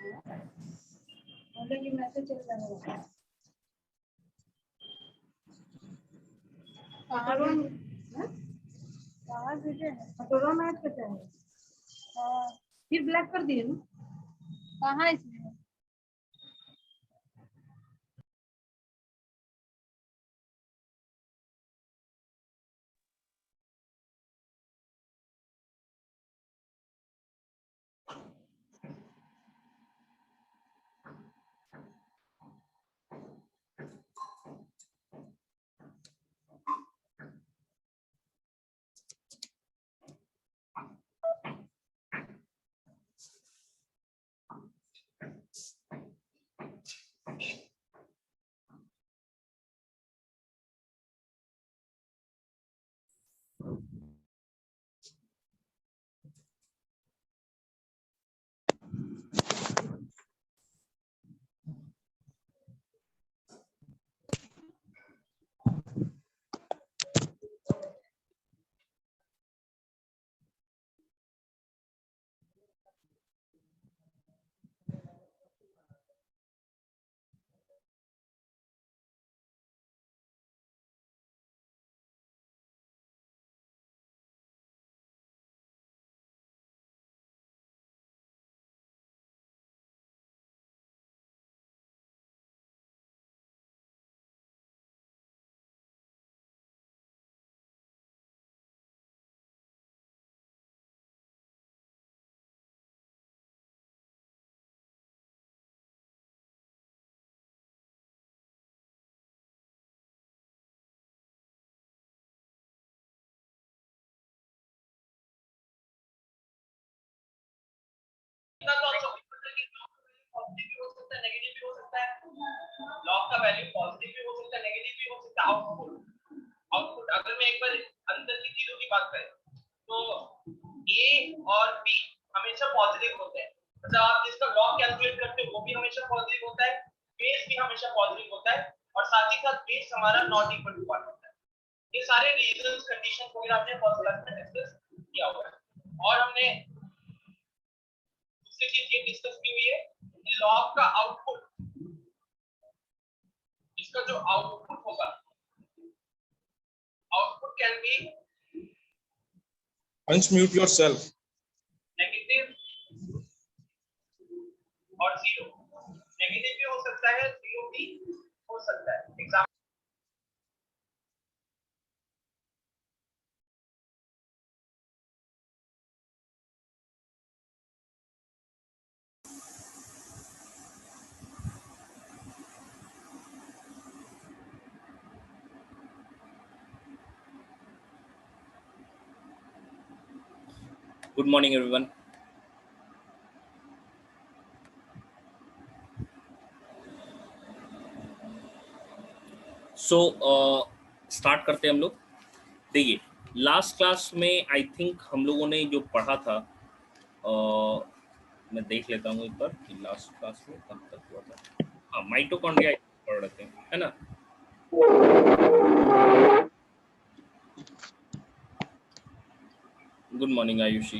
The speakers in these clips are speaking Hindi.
ऑलरेडी मैसेज चल रहा है। कहाँ भेजे हैं? ऑटोरा मैच करते हैं। हाँ, फिर ब्लैक कर दिए ना? कहाँ इसमें? लॉग का वैल्यू पॉजिटिव भी हो सकता है, नेगेटिव भी हो सकता है। आउटपुट अगर मैं एक बार अंदर की चीजों की बात करें तो ए और बी हमेशा पॉजिटिव होते हैं। मतलब आप जिसका लॉग कैलकुलेट करते हो वो भी हमेशा पॉजिटिव होता है, बेस भी हमेशा पॉजिटिव होता है, और साथ ही साथ बेस हमारा नॉट इक्वल टू 1 होता है। ये सारे रीजंस कंडीशन वगैरह आपने फर्स्ट क्लास में डिस्कस किया हुआ है। और हमने दूसरी चीज ये डिस्कस की हुई है कि लॉग का आउटपुट, इसका जो आउटपुट होगा, output can be unmute yourself, negative और जीरो। नेगेटिव भी हो सकता है, जीरो भी हो सकता है। Example Good morning, everyone. So, start करते हैं हम लोग। देखिए, लास्ट क्लास में आई थिंक हम लोगों ने जो पढ़ा था, मैं देख लेता हूँ एक बार कि लास्ट क्लास में कब तक हुआ था। हाँ, माइटोकॉन्ड्रिया पढ़ रहे थे, है ना। Good morning Ayushi.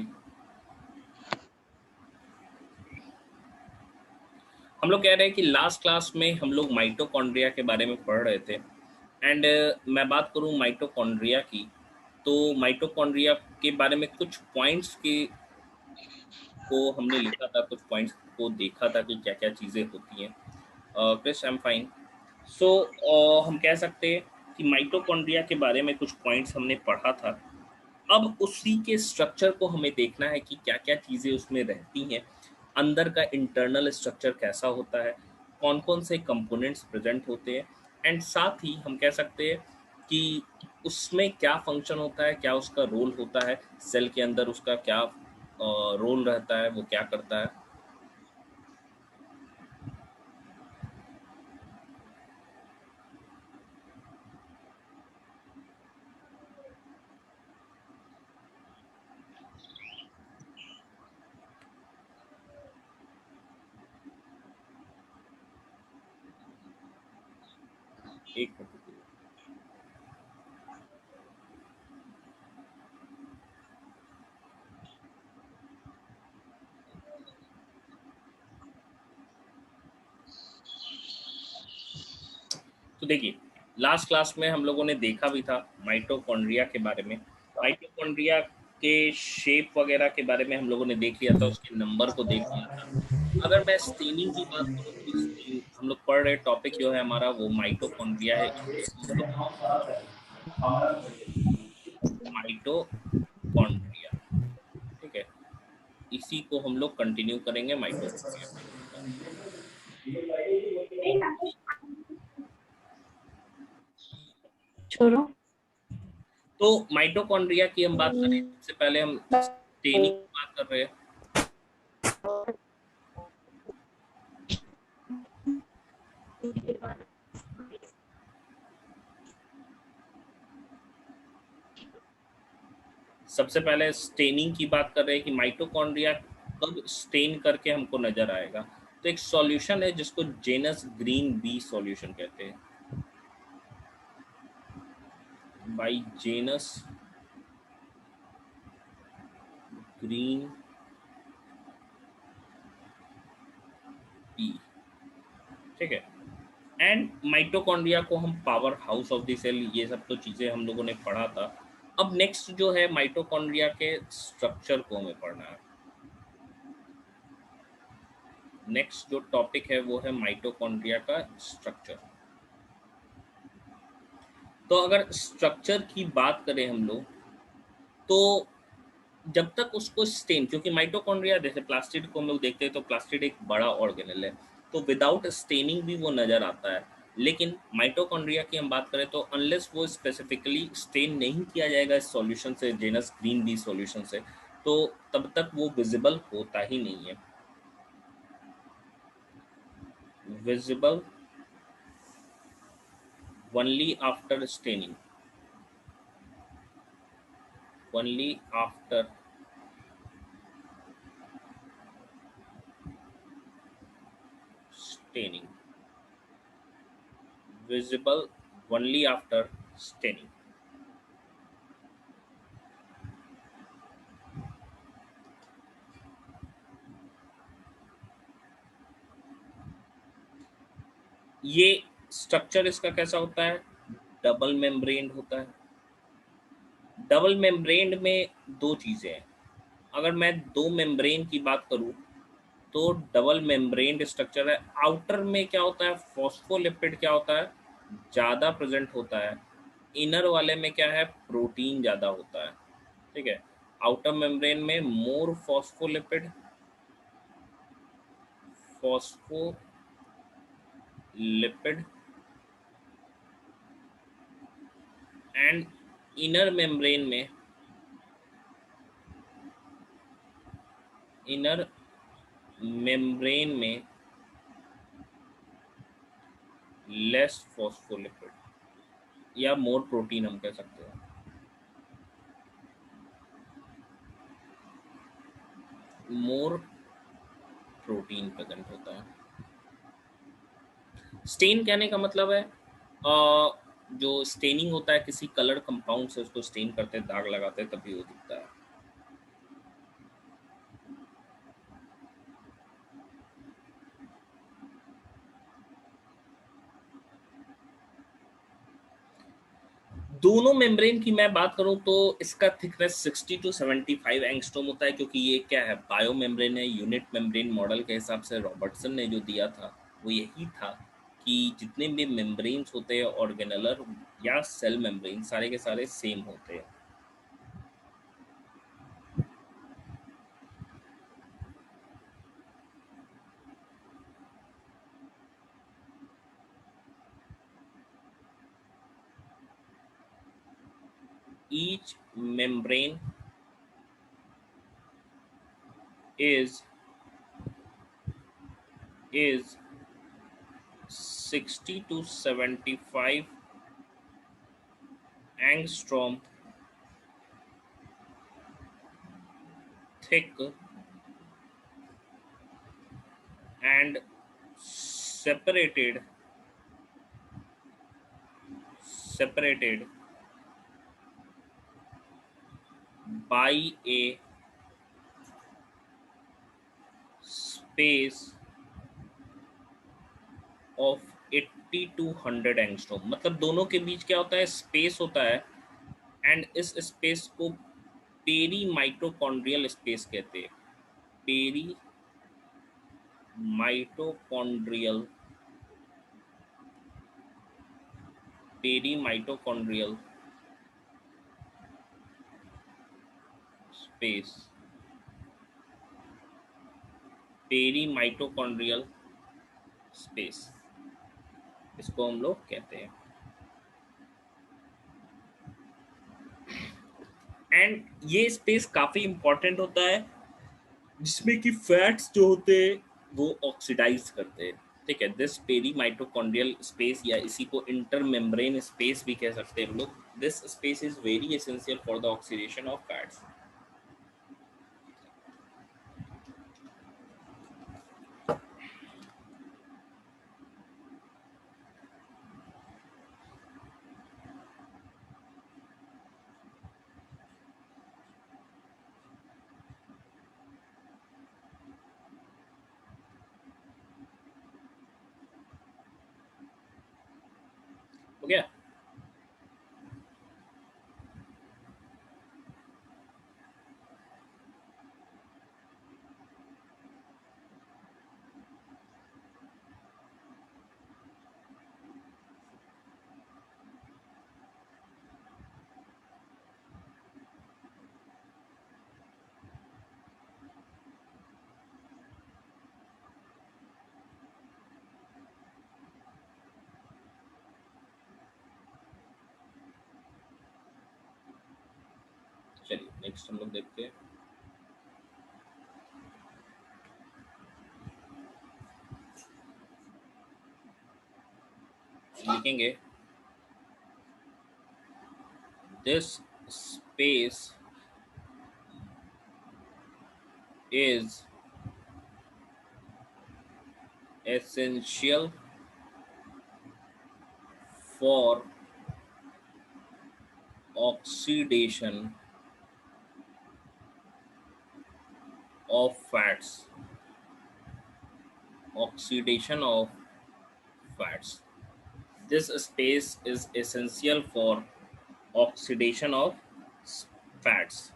हम लोग कह रहे हैं कि लास्ट क्लास में हम लोग माइटोकॉन्ड्रिया के बारे में पढ़ रहे थे। एंड मैं बात करूं माइटोकॉन्ड्रिया की, तो माइटोकॉन्ड्रिया के बारे में कुछ पॉइंट्स को हमने लिखा था, कुछ पॉइंट्स को देखा था कि क्या क्या चीज़ें होती हैं। Chris, I am fine. So हम कह सकते हैं कि माइटोकॉन्ड्रिया के बारे में कुछ पॉइंट्स हमने पढ़ा था। अब उसी के स्ट्रक्चर को हमें देखना है कि क्या क्या चीज़ें उसमें रहती हैं, अंदर का इंटरनल स्ट्रक्चर कैसा होता है, कौन कौन से कंपोनेंट्स प्रेजेंट होते हैं, एंड साथ ही हम कह सकते हैं कि उसमें क्या फंक्शन होता है, क्या उसका रोल होता है, सेल के अंदर उसका क्या रोल रहता है, वो क्या करता है। एक मिनट। तो देखिए, लास्ट क्लास में हम लोगों ने देखा भी था माइटोकॉन्ड्रिया के बारे में। माइटोकॉन्ड्रिया के शेप वगैरह के बारे में हम लोगों ने देख लिया था, उसके नंबर को देख लिया था। अगर मैं स्टेनिंग की बात करूँ तो हम लोग पढ़ रहे टॉपिक जो है हमारा वो माइटोकॉन्ड्रिया है। इसी को माइटोकॉन्ड्रिया, ठीक है, इसी को हम लोग कंटिन्यू करेंगे माइटोकॉन्ड्रिया पे। छोड़ो। तो माइटोकॉन्ड्रिया की हम बात करें, सबसे पहले हम स्टेनिंग की बात कर रहे हैं। सबसे पहले स्टेनिंग की बात कर रहे हैं कि माइटोकॉन्ड्रिया कब स्टेन करके हमको नजर आएगा। तो एक सॉल्यूशन है जिसको जेनस ग्रीन बी सॉल्यूशन कहते हैं, बाई जेनस ग्रीन बी, ठीक है। एंड माइटोकॉन्ड्रिया को हम power house of the cell, ये सब तो चीज़ें हम लोगों ने पढ़ा था। अब नेक्स्ट जो है माइटोकॉन्ड्रिया के स्ट्रक्चर को हमें पढ़ना है। नेक्स्ट जो टॉपिक है वो है माइटोकॉन्ड्रिया का स्ट्रक्चर। तो अगर स्ट्रक्चर की बात करें हम लोग, तो जब तक उसको स्टेन, क्योंकि माइटोकॉन्ड्रिया जैसे प्लास्टिड को हम लोग देखते हैं तो प्लास्टिड एक बड़ा ऑर्गेनल है, तो विदाउट स्टेनिंग भी वो नज़र आता है। लेकिन माइटोकॉन्ड्रिया की हम बात करें तो अनलेस वो स्पेसिफिकली स्टेन नहीं किया जाएगा इस सॉल्यूशन से, जेनस ग्रीन बी सॉल्यूशन से, तो तब तक वो विजिबल होता ही नहीं है। Visible only after staining, only after staining, visible only after staining. ये स्ट्रक्चर इसका कैसा होता है, डबल मेम्ब्रेन होता है। डबल मेम्ब्रेन में दो चीज़ें हैं। अगर मैं दो मेम्ब्रेन की बात करूं तो डबल मेम्ब्रेन स्ट्रक्चर है। आउटर में क्या होता है, फॉस्फोलिपिड क्या होता है, ज़्यादा प्रेजेंट होता है। इनर वाले में क्या है, प्रोटीन ज़्यादा होता है, ठीक है। आउटर मेम्ब्रेन में more phospholipid, phospholipid, and inner membrane में, इनर मेम्ब्रेन में लेस फॉस्फोलिपिड या मोर प्रोटीन हम कह सकते हैं। मोर प्रोटीन प्रेजेंट होता है। स्टेन कहने का मतलब है जो स्टेनिंग होता है किसी कलर कंपाउंड से, उसको स्टेन करते हैं, दाग लगाते हैं, तभी वो दिखता है। दोनों मेम्ब्रेन की मैं बात करूं तो इसका थिकनेस 60 to 75 एंगस्ट्रॉम होता है, क्योंकि ये क्या है, बायो मेम्ब्रेन है। यूनिट मेम्ब्रेन मॉडल के हिसाब से रॉबर्टसन ने जो दिया था वो यही था कि जितने भी मेम्ब्रेन्स होते हैं ऑर्गेनलर या सेल मेम्ब्रेन, सारे के सारे सेम होते हैं। Each membrane is 60 to 75 angstrom thick and separated by a space of 50 to 100 angstrom, मतलब दोनों के बीच क्या होता है, स्पेस होता है, एंड इस स्पेस को पेरी माइटोकॉन्ड्रियल स्पेस कहते हैं। Peri mitochondrial, peri mitochondrial space, peri mitochondrial space, इसको हम लोग कहते हैं। एंड ये स्पेस काफी इंपॉर्टेंट होता है, जिसमें कि फैट्स जो होते हैं वो ऑक्सीडाइज करते हैं, ठीक है। दिस पेरी माइटोकॉन्ड्रियल स्पेस, या इसी को इंटर मेम्ब्रेन स्पेस भी कह सकते हैं हम लोग, this space is very essential for the oxidation of fats. हो गया? चलिए नेक्स्ट हम लोग देखते हैं। लिखेंगे this space is essential for oxidation of fats, oxidation of fats. This space is essential for oxidation of fats.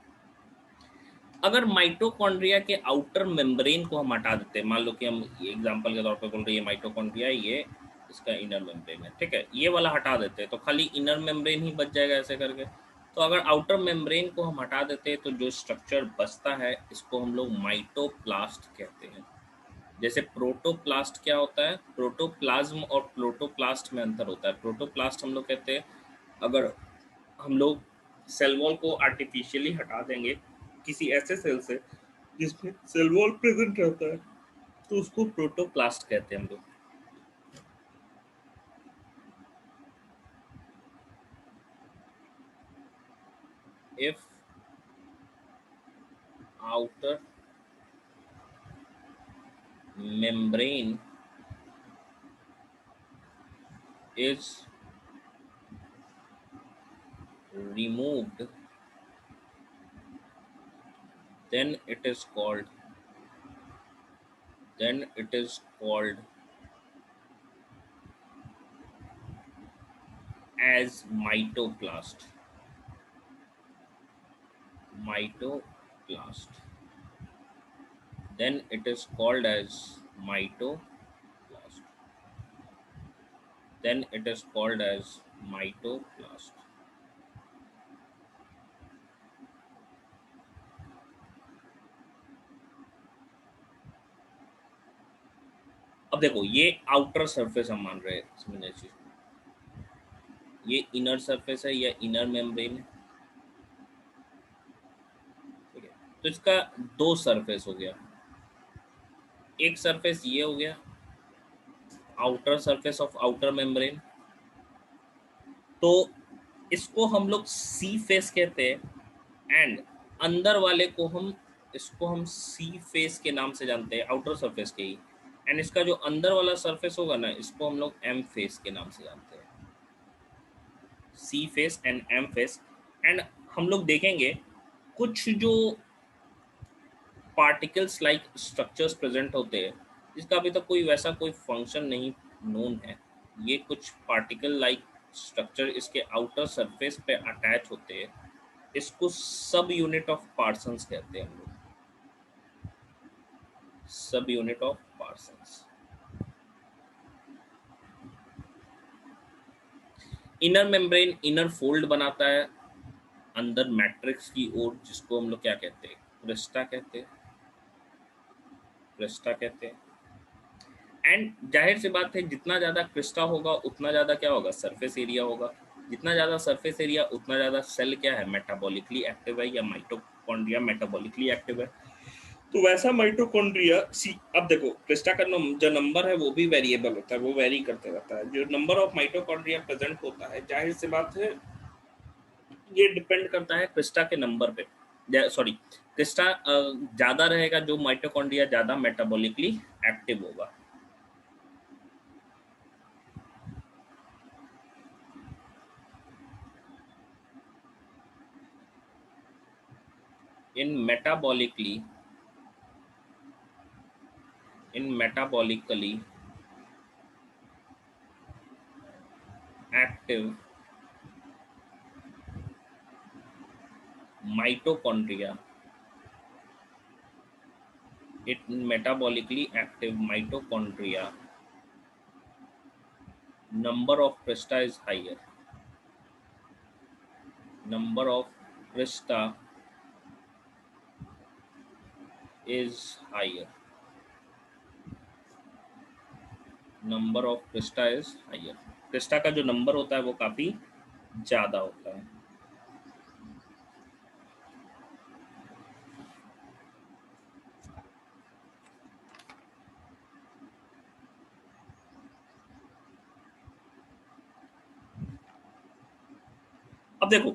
अगर माइटोकॉन्ड्रिया के आउटर मेम्ब्रेन को हम हटा देते हैं, मान लो कि हम एग्जांपल के तौर पे बोल रहे हैं माइटोकॉन्ड्रिया ये इसका इनर मेम्ब्रेन है, ठीक है, ये वाला हटा देते हैं तो खाली इनर मेम्ब्रेन ही बच जाएगा ऐसे करके। तो अगर आउटर मेम्ब्रेन को हम हटा देते हैं तो जो स्ट्रक्चर बचता है इसको हम लोग माइटोप्लास्ट कहते हैं। जैसे प्रोटोप्लास्ट क्या होता है, प्रोटोप्लाज्म और प्रोटोप्लास्ट में अंतर होता है। प्रोटोप्लास्ट हम लोग कहते हैं अगर हम लोग सेल वॉल को आर्टिफिशियली हटा देंगे किसी ऐसे सेल से जिसमें सेल वॉल प्रेजेंट रहता है तो उसको प्रोटोप्लास्ट कहते हैं हम लोग। If outer membrane is removed, then it is called as mytoplast. Then it is called as mytoplast. Then it is called as mytoplast. अब देखो ये आउटर सरफेस हम मान रहे हैं, समझने चीज, ये इनर सरफेस है या इनर मेम्ब्रेन है, ठीक है। तो इसका दो सरफेस हो गया, एक सरफेस ये हो गया outer surface of outer membrane, तो इसको हम लोग सी फेस कहते हैं, एंड अंदर वाले को इसको हम सी फेस के नाम से जानते हैं, आउटर सरफेस के ही, एंड इसका जो अंदर वाला सरफेस होगा ना इसको हम लोग एम फेस के नाम से जानते हैं, C face and M face. And हम लोग देखेंगे कुछ जो पार्टिकल्स लाइक स्ट्रक्चर्स प्रेजेंट होते हैं जिसका अभी तक कोई वैसा कोई फंक्शन नहीं नोन है, ये कुछ पार्टिकल लाइक स्ट्रक्चर इसके आउटर सरफेस पे अटैच होते हैं, इसको सब यूनिट ऑफ पार्सन्स कहते हैं हम लोग, सब unit of Parsons. Inner membrane inner fold बनाता है अंदर मैट्रिक्स की ओर, जिसको हम लोग क्या कहते हैं, क्रिस्टा कहते हैं, क्रिस्टा कहते हैं। एंड जाहिर सी बात है, जितना ज़्यादा क्रिस्टा होगा उतना ज़्यादा क्या होगा, सरफेस एरिया होगा। जितना ज़्यादा सरफेस एरिया उतना ज़्यादा सेल क्या है, मेटाबॉलिकली एक्टिव है, या माइटोकॉन्ड्रिया मेटाबॉलिकली एक्टिव है। तो वैसा माइटोकॉन्ड्रिया सी, अब देखो क्रिस्टा का जो नंबर है वो भी वेरिएबल होता है, वो वेरी करते रहता है। जो नंबर ऑफ माइटोकॉन्ड्रिया प्रेजेंट होता है, जाहिर सी बात है ये डिपेंड करता है क्रिस्टा के नंबर पे। सॉरी, क्रिस्टा ज़्यादा रहेगा जो माइटोकॉन्ड्रिया ज़्यादा मेटाबॉलिकली एक्टिव होगा। in metabolically in metabolically active mitochondria, number of crista is higher, number of crista is higher, number of crista is higher। Crysta का जो नंबर होता है वो काफी ज्यादा होता है। अब देखो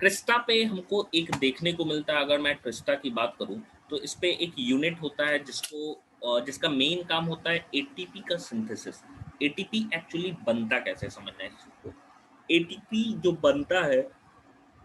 क्रिस्टा पे हमको एक देखने को मिलता है, अगर मैं क्रिस्टा की बात करूं तो इस पे एक यूनिट होता है जिसका मेन काम होता है एटीपी का सिंथेसिस। एटीपी एक्चुअली बनता कैसे, समझना है इसको। एटीपी जो बनता है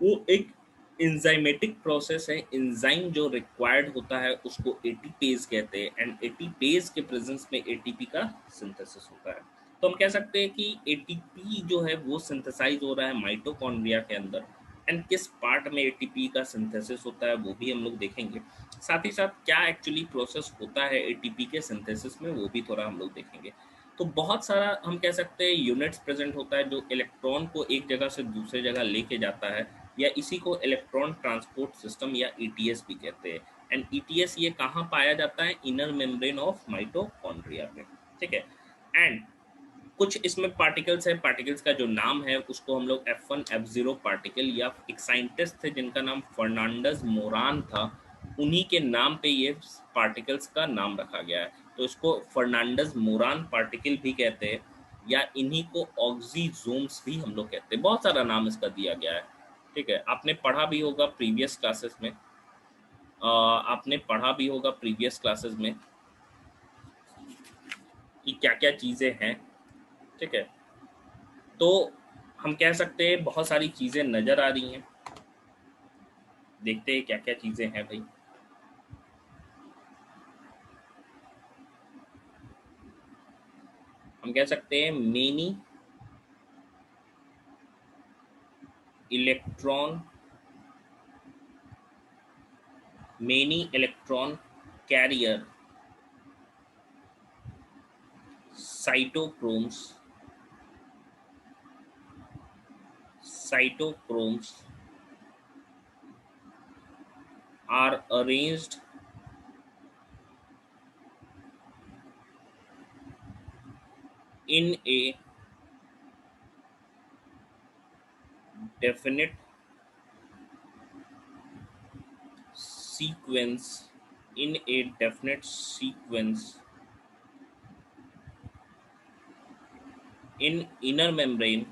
वो एक एंजाइमेटिक प्रोसेस है। एंजाइम जो रिक्वायर्ड होता है उसको एटीपेज कहते हैं, एंड एटीपेज के प्रेजेंस में एटीपी का सिंथेसिस होता है। तो हम कह सकते हैं कि एटीपी जो है वो सिंथेसाइज हो रहा है माइटोकॉन्ड्रिया के अंदर। एंड किस पार्ट में एटीपी का सिंथेसिस होता है वो भी हम लोग देखेंगे। साथ ही साथ क्या एक्चुअली प्रोसेस होता है एटीपी के सिंथेसिस में वो भी थोड़ा हम लोग देखेंगे। तो बहुत सारा हम कह सकते हैं यूनिट्स प्रेजेंट होता है जो इलेक्ट्रॉन को एक जगह से दूसरे जगह लेके जाता है, या इसी को इलेक्ट्रॉन ट्रांसपोर्ट सिस्टम या ईटीएस भी कहते हैं। एंड ईटीएस ये कहाँ पाया जाता है, इनर मेम्ब्रेन ऑफ माइटोकॉन्ड्रिया में, ठीक है। एंड कुछ इसमें पार्टिकल्स है, पार्टिकल्स का जो नाम है उसको हम लोग F1 F0 पार्टिकल, या एक साइंटिस्ट थे जिनका नाम फर्नांडस मोरान था, उन्हीं के नाम पे ये पार्टिकल्स का नाम रखा गया है। तो इसको फर्नांडस मोरान पार्टिकल भी कहते हैं, या इन्हीं को ऑक्सीजोम्स भी हम लोग कहते हैं। बहुत सारा नाम इसका दिया गया है, ठीक है। आपने पढ़ा भी होगा प्रीवियस क्लासेस में, कि क्या क्या चीज़ें हैं, ठीक है। तो हम कह सकते हैं बहुत सारी चीज़ें नज़र आ रही हैं, देखते हैं क्या क्या चीज़ें हैं भाई। हम कह सकते हैं many electron carrier cytochromes are arranged in a definite sequence in a definite sequence in inner membrane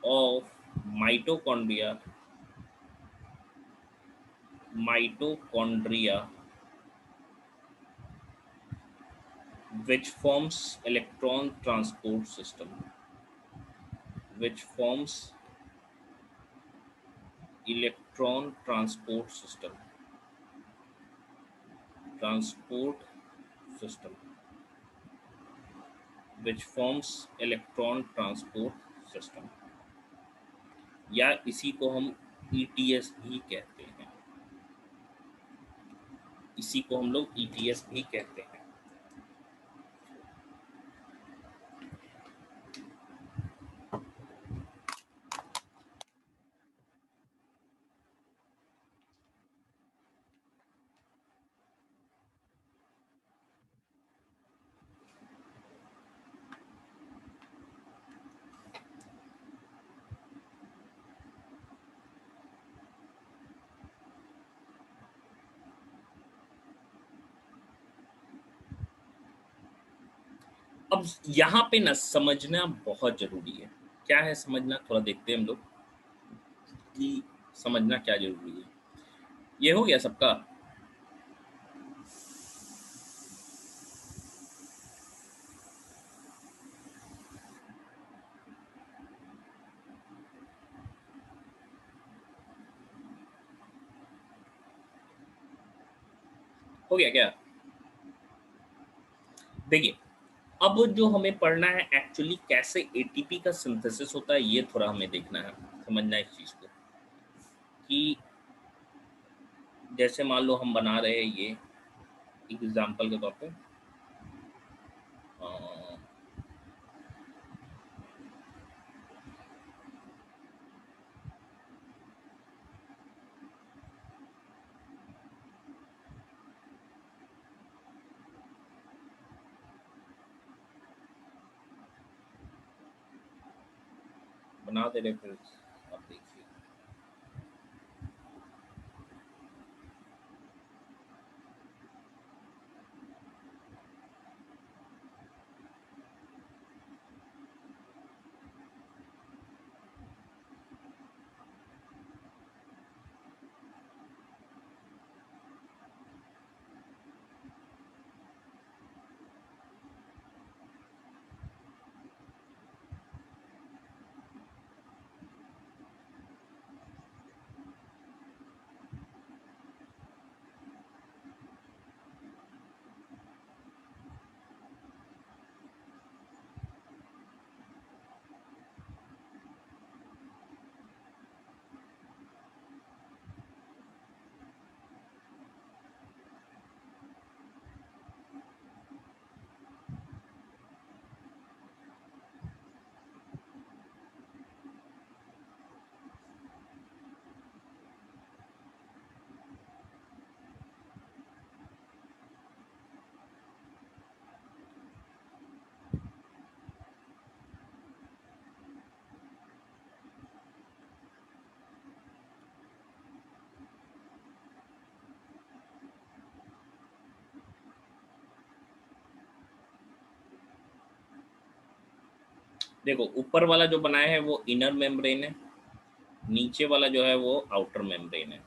of mitochondria, which forms electron transport system, which forms electron transport system transport system which forms electron transport system, या इसी को हम ETS भी कहते हैं, इसी को हम लोग ETS भी कहते हैं। अब यहाँ पे ना समझना बहुत जरूरी है। क्या है समझना, थोड़ा देखते हैं हम लोग कि समझना क्या जरूरी है। ये हो गया सबका? हो गया क्या? देखिए, अब जो हमें पढ़ना है एक्चुअली कैसे एटीपी का सिंथेसिस होता है, ये थोड़ा हमें देखना है, समझना है इस चीज़ को कि जैसे मान लो हम बना रहे हैं ये एग्जाम्पल के तौर पे बना दे रहे, फिर आप देखिए। देखो, ऊपर वाला जो बनाया है वो इनर मेम्ब्रेन है, नीचे वाला जो है वो आउटर मेम्ब्रेन है।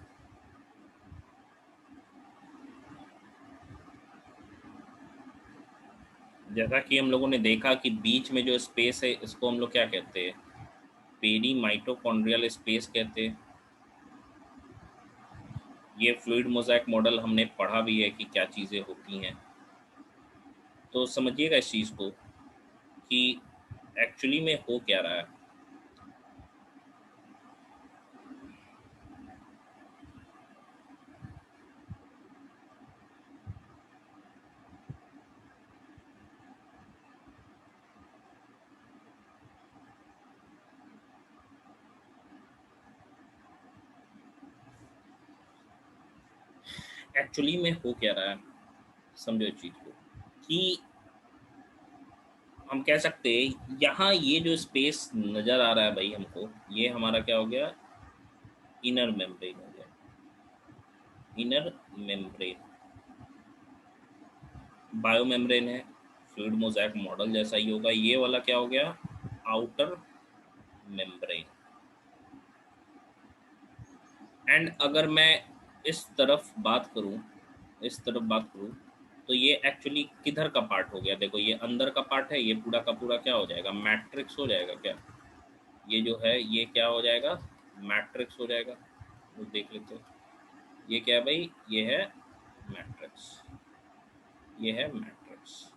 जैसा कि हम लोगों ने देखा कि बीच में जो स्पेस है इसको हम लोग क्या कहते हैं, पेरी माइटोकॉन्ड्रियल स्पेस कहते हैं। ये फ्लूइड मोज़ेक मॉडल हमने पढ़ा भी है कि क्या चीज़ें होती हैं, तो समझिएगा इस चीज़ को कि एक्चुअली में हो क्या रहा है। एक्चुअली में हो क्या रहा है, समझो इस चीज़ को कि हम कह सकते हैं यहाँ ये जो स्पेस नज़र आ रहा है भाई हमको, ये हमारा क्या हो गया, इनर मेम्ब्रेन हो गया। इनर मेम्ब्रेन बायो मेम्ब्रेन है, फ्लूइड मोज़ेक मॉडल जैसा ही होगा। ये वाला क्या हो गया, आउटर मेम्ब्रेन। एंड अगर मैं इस तरफ बात करूं, इस तरफ बात करूं, तो ये एक्चुअली किधर का पार्ट हो गया, देखो ये अंदर का पार्ट है, ये पूरा का पूरा क्या हो जाएगा, मैट्रिक्स हो जाएगा। क्या ये जो है ये क्या हो जाएगा, मैट्रिक्स हो जाएगा। तो देख लेते हैं ये क्या है भाई, ये है मैट्रिक्स। ये है मैट्रिक्स।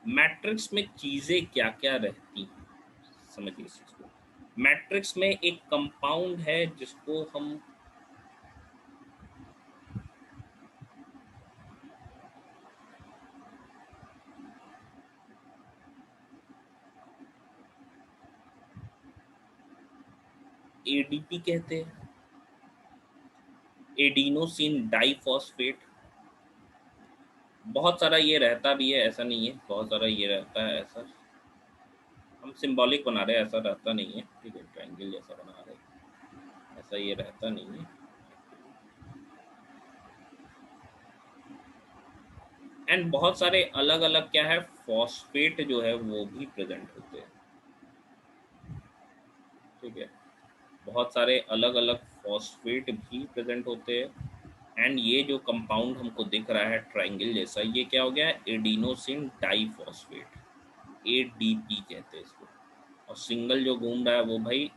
मैट्रिक्स में चीजें क्या क्या रहती हैं, समझिए इस चीज को। मैट्रिक्स में एक कंपाउंड है जिसको हम एडीपी कहते हैं, एडिनोसिन डाइफॉस्फेट। बहुत सारा ये रहता भी है, ऐसा नहीं है, बहुत सारा ये रहता है। ऐसा हम सिंबॉलिक बना रहे हैं, ऐसा रहता नहीं है, ठीक है, ट्रायंगल जैसा बना रहे हैं, ऐसा ये रहता नहीं है। एंड बहुत सारे अलग अलग क्या है, फॉस्फेट जो है वो भी प्रेजेंट होते हैं, ठीक है, बहुत सारे अलग अलग फॉस्फेट भी प्रेजेंट होते हैं। एंड ये जो कंपाउंड हमको दिख रहा है ट्रायंगल जैसा, ये क्या हो गया है, एडिनोसिन डाइफॉस्फेट, एडीपी कहते हैं इसको। और सिंगल जो घूम रहा है वो भाई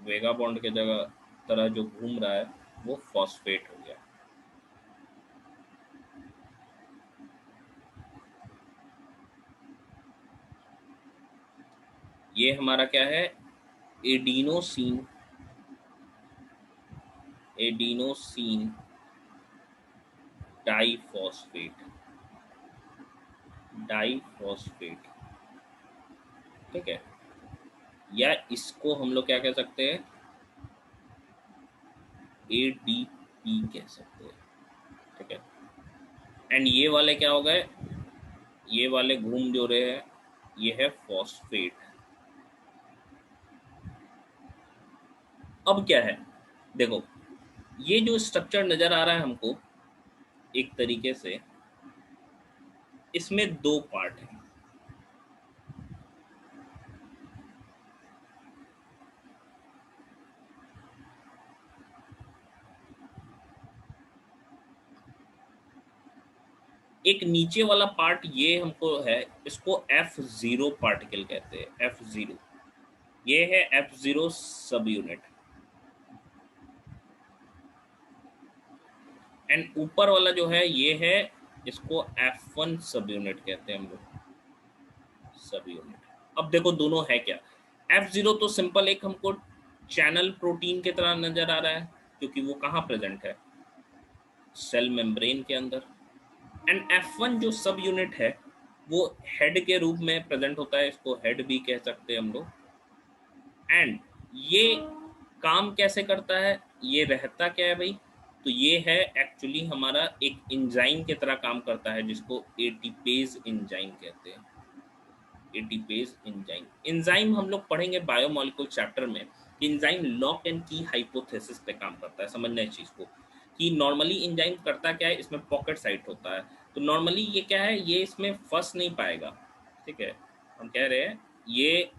वेगा बॉन्ड के जगह तरह जो घूम रहा है वो फॉस्फेट हो गया। ये हमारा क्या है, एडिनोसिन, एडिनोसिन डाइफॉस्फेट, डाइफॉस्फेट, ठीक है। या इसको हम लोग क्या कह सकते हैं, एडीपी कह सकते हैं, ठीक है। एंड ये वाले क्या हो गए, ये वाले घूम जो रहे हैं ये है फॉस्फेट। अब क्या है, देखो ये जो स्ट्रक्चर नजर आ रहा है हमको एक तरीके से, इसमें दो पार्ट है। एक नीचे वाला पार्ट ये हमको है, इसको F0 पार्टिकल कहते हैं, F0। ये है F0 सब यूनिट। एंड ऊपर वाला जो है ये है, इसको F1 सब यूनिट कहते हैं हम लोग, सब यूनिट। अब देखो दोनों है क्या, F0 तो सिंपल एक हमको चैनल प्रोटीन की तरह नजर आ रहा है, क्योंकि वो कहाँ प्रेजेंट है, सेल मेम्ब्रेन के अंदर। एंड F1 जो सब यूनिट है वो हेड के रूप में प्रेजेंट होता है, इसको हेड भी कह सकते हैं हम लोग। एंड ये काम कैसे करता है, ये रहता क्या है भाई, तो ये है एक्चुअली हमारा एक एंजाइम की तरह काम करता है, जिसको एटीपेज एंजाइम कहते हैं, एटीपेज एंजाइम। एंजाइम हम लोग पढ़ेंगे बायोमोलिक्यूल चैप्टर में। एंजाइम लॉक एंड की हाइपोथेसिस पे काम करता है, समझना इस चीज को कि नॉर्मली एंजाइम करता क्या है, इसमें पॉकेट साइट होता है। तो नॉर्मली ये क्या है, ये इसमें फंस नहीं पाएगा, ठीक है। हम कह रहे हैं ये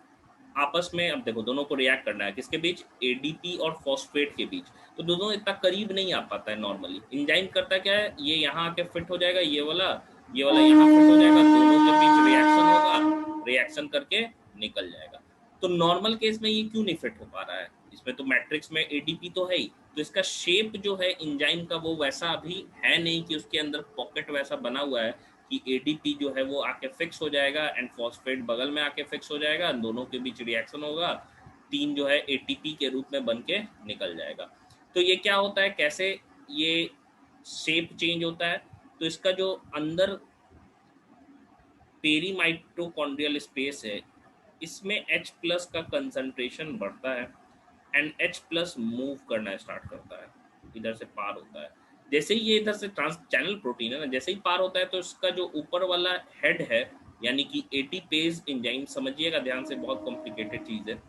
आपस में, अब देखो दोनों को रिएक्ट करना है, किसके बीच, एडीपी और फॉस्फेट के बीच। तो दोनों इतना करीब नहीं आ पाता है नॉर्मली। एंजाइम करता क्या है, ये यहाँ आके फिट हो जाएगा, ये वाला यहाँ फिट हो जाएगा, दोनों के बीच रिएक्शन होगा, रिएक्शन करके निकल जाएगा। तो नॉर्मल केस में ये क्यों नहीं फिट हो पा रहा है, इसमें तो मैट्रिक्स में एडीपी तो है ही, तो इसका शेप जो है एंजाइम का वो वैसा अभी है नहीं कि उसके अंदर पॉकेट वैसा बना हुआ है कि एडीपी जो है वो आके फिक्स हो जाएगा एंड फॉस्फेट बगल में आके फिक्स हो जाएगा, दोनों के बीच रिएक्शन होगा, तीन जो है एटीपी के रूप में बन के निकल जाएगा। तो ये क्या होता है, कैसे ये शेप चेंज होता है, तो इसका जो अंदर पेरी माइटोकॉन्ड्रियल स्पेस है, इसमें H प्लस का कंसंट्रेशन बढ़ता है एंड H प्लस मूव करना स्टार्ट करता है, इधर से पार होता है। जैसे ही ये इधर से ट्रांस चैनल प्रोटीन है ना, जैसे ही पार होता है तो इसका जो ऊपर वाला हेड है, यानी कि एटीपेज एंजाइम, समझिएगा ध्यान से, बहुत कॉम्प्लिकेटेड चीज है।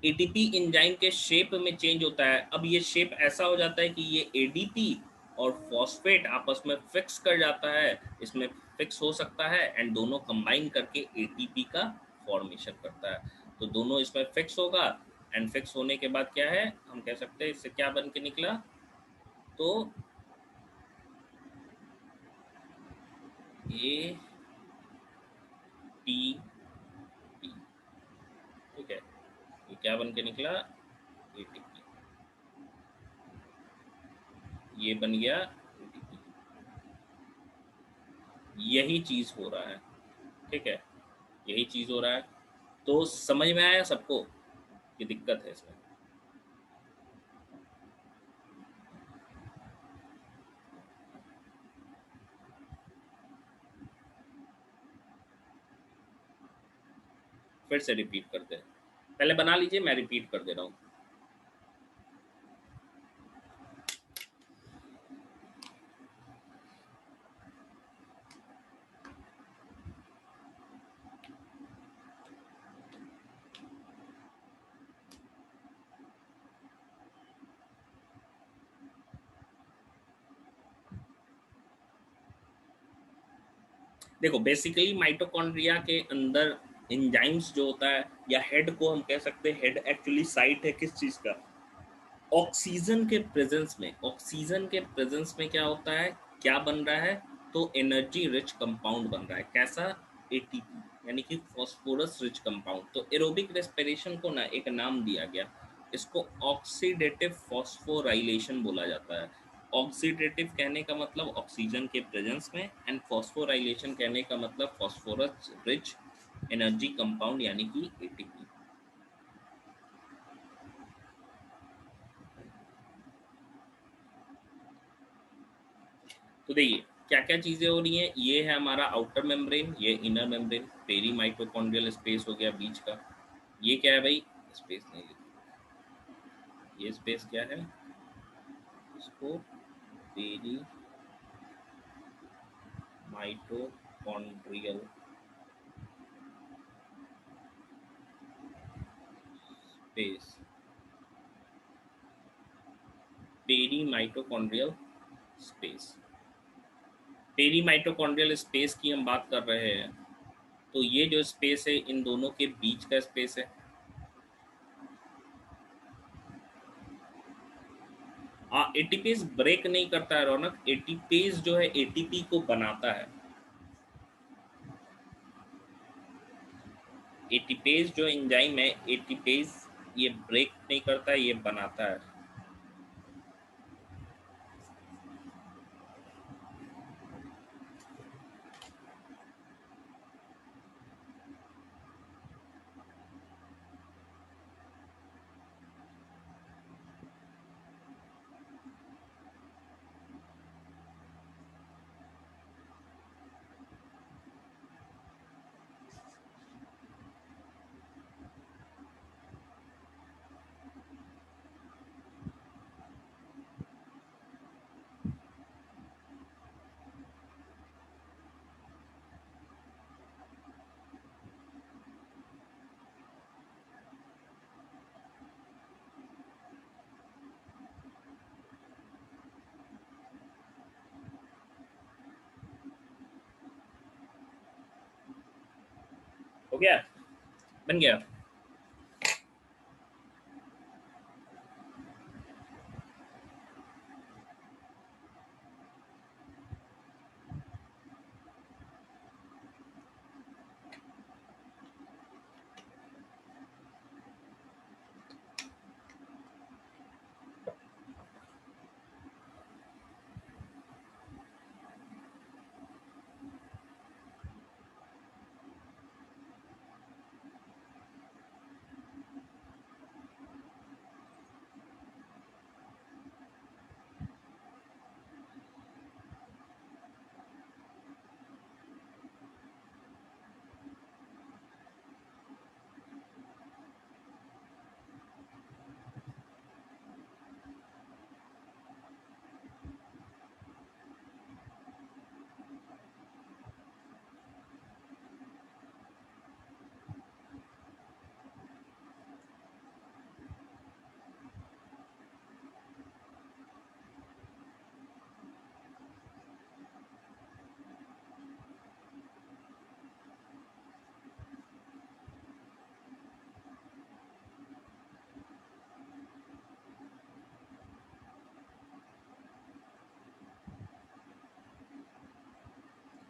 एटीपी एंजाइम के शेप में चेंज होता है। अब ये शेप ऐसा हो जाता है कि ये एडीपी और फॉस्फेट आपस में फिक्स कर जाता है, इसमें फिक्स हो सकता है एंड दोनों कंबाइन करके एटीपी का फॉर्मेशन करता है। तो दोनों इसमें फिक्स होगा एंड फिक्स होने के बाद क्या है, हम कह सकते हैं इससे क्या बन के निकला, तो ए टी पी, ठीक है, ये क्या बन के निकला, एटीपी, ये बन गया एटीपी। यही चीज हो रहा है, ठीक है, यही चीज हो रहा है। तो समझ में आया सबको, ये दिक्कत है इसमें। फिर से रिपीट करते हैं, पहले बना लीजिए, मैं रिपीट कर दे रहा हूँ। देखो बेसिकली माइटोकॉन्ड्रिया के अंदर एंजाइम्स जो होता है, या हेड को हम कह सकते हैं, हेड एक्चुअली साइट है किस चीज का, ऑक्सीजन के प्रेजेंस में। ऑक्सीजन के प्रेजेंस में क्या होता है, क्या बन रहा है, तो एनर्जी रिच कंपाउंड बन रहा है। कैसा, एटीपी, यानी कि फॉस्फोरस रिच कंपाउंड। तो एरोबिक रेस्पिरेशन को ना एक नाम दिया गया, इसको ऑक्सीडेटिव फॉस्फोराइलेशन बोला जाता है। ऑक्सीडेटिव कहने का मतलब ऑक्सीजन के प्रेजेंस में, एंड फॉस्फोराइलेशन कहने का मतलब फॉस्फोरस रिच एनर्जी कंपाउंड यानी कि एटीपी। तो देखिए क्या क्या चीज़ें हो रही हैं, ये है हमारा आउटर मेम्ब्रेन, ये inner membrane, peri mitochondrial space हो गया बीच का। ये क्या है भाई, स्पेस नहीं लिखी, ये स्पेस क्या है, इसको peri mitochondrial space, peri mitochondrial space. Peri mitochondrial space की हम बात कर रहे हैं, तो ये जो स्पेस है इन दोनों के बीच का स्पेस है। एटीपीज ब्रेक नहीं करता है रौनक, एटीपीज जो है एटीपी को बनाता है। एटीपेज जो एंजाइम है, एटीपेज ये ब्रेक नहीं करता है, ये बनाता है। हो गया, बन गया।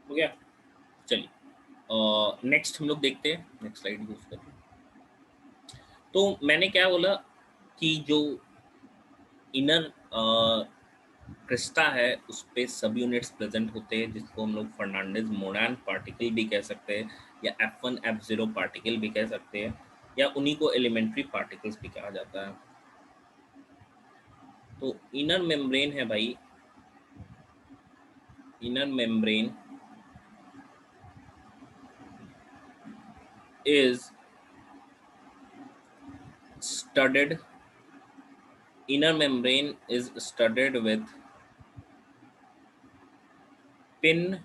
हो गया, चलिए नेक्स्ट हम लोग देखते हैं, नेक्स्ट स्लाइड यूज करते हैं। तो मैंने क्या बोला कि जो इनर क्रिस्टा है उस पे सब यूनिट्स प्रेजेंट होते हैं, जिसको हम लोग फर्नांडिस मोरैन पार्टिकल भी कह सकते हैं, या F1 F0 पार्टिकल भी कह सकते हैं, या उन्हीं को एलिमेंट्री पार्टिकल्स भी कहा जाता है। तो इनर मेम्ब्रेन है भाई, inner membrane is studded, inner membrane is studded with pinhead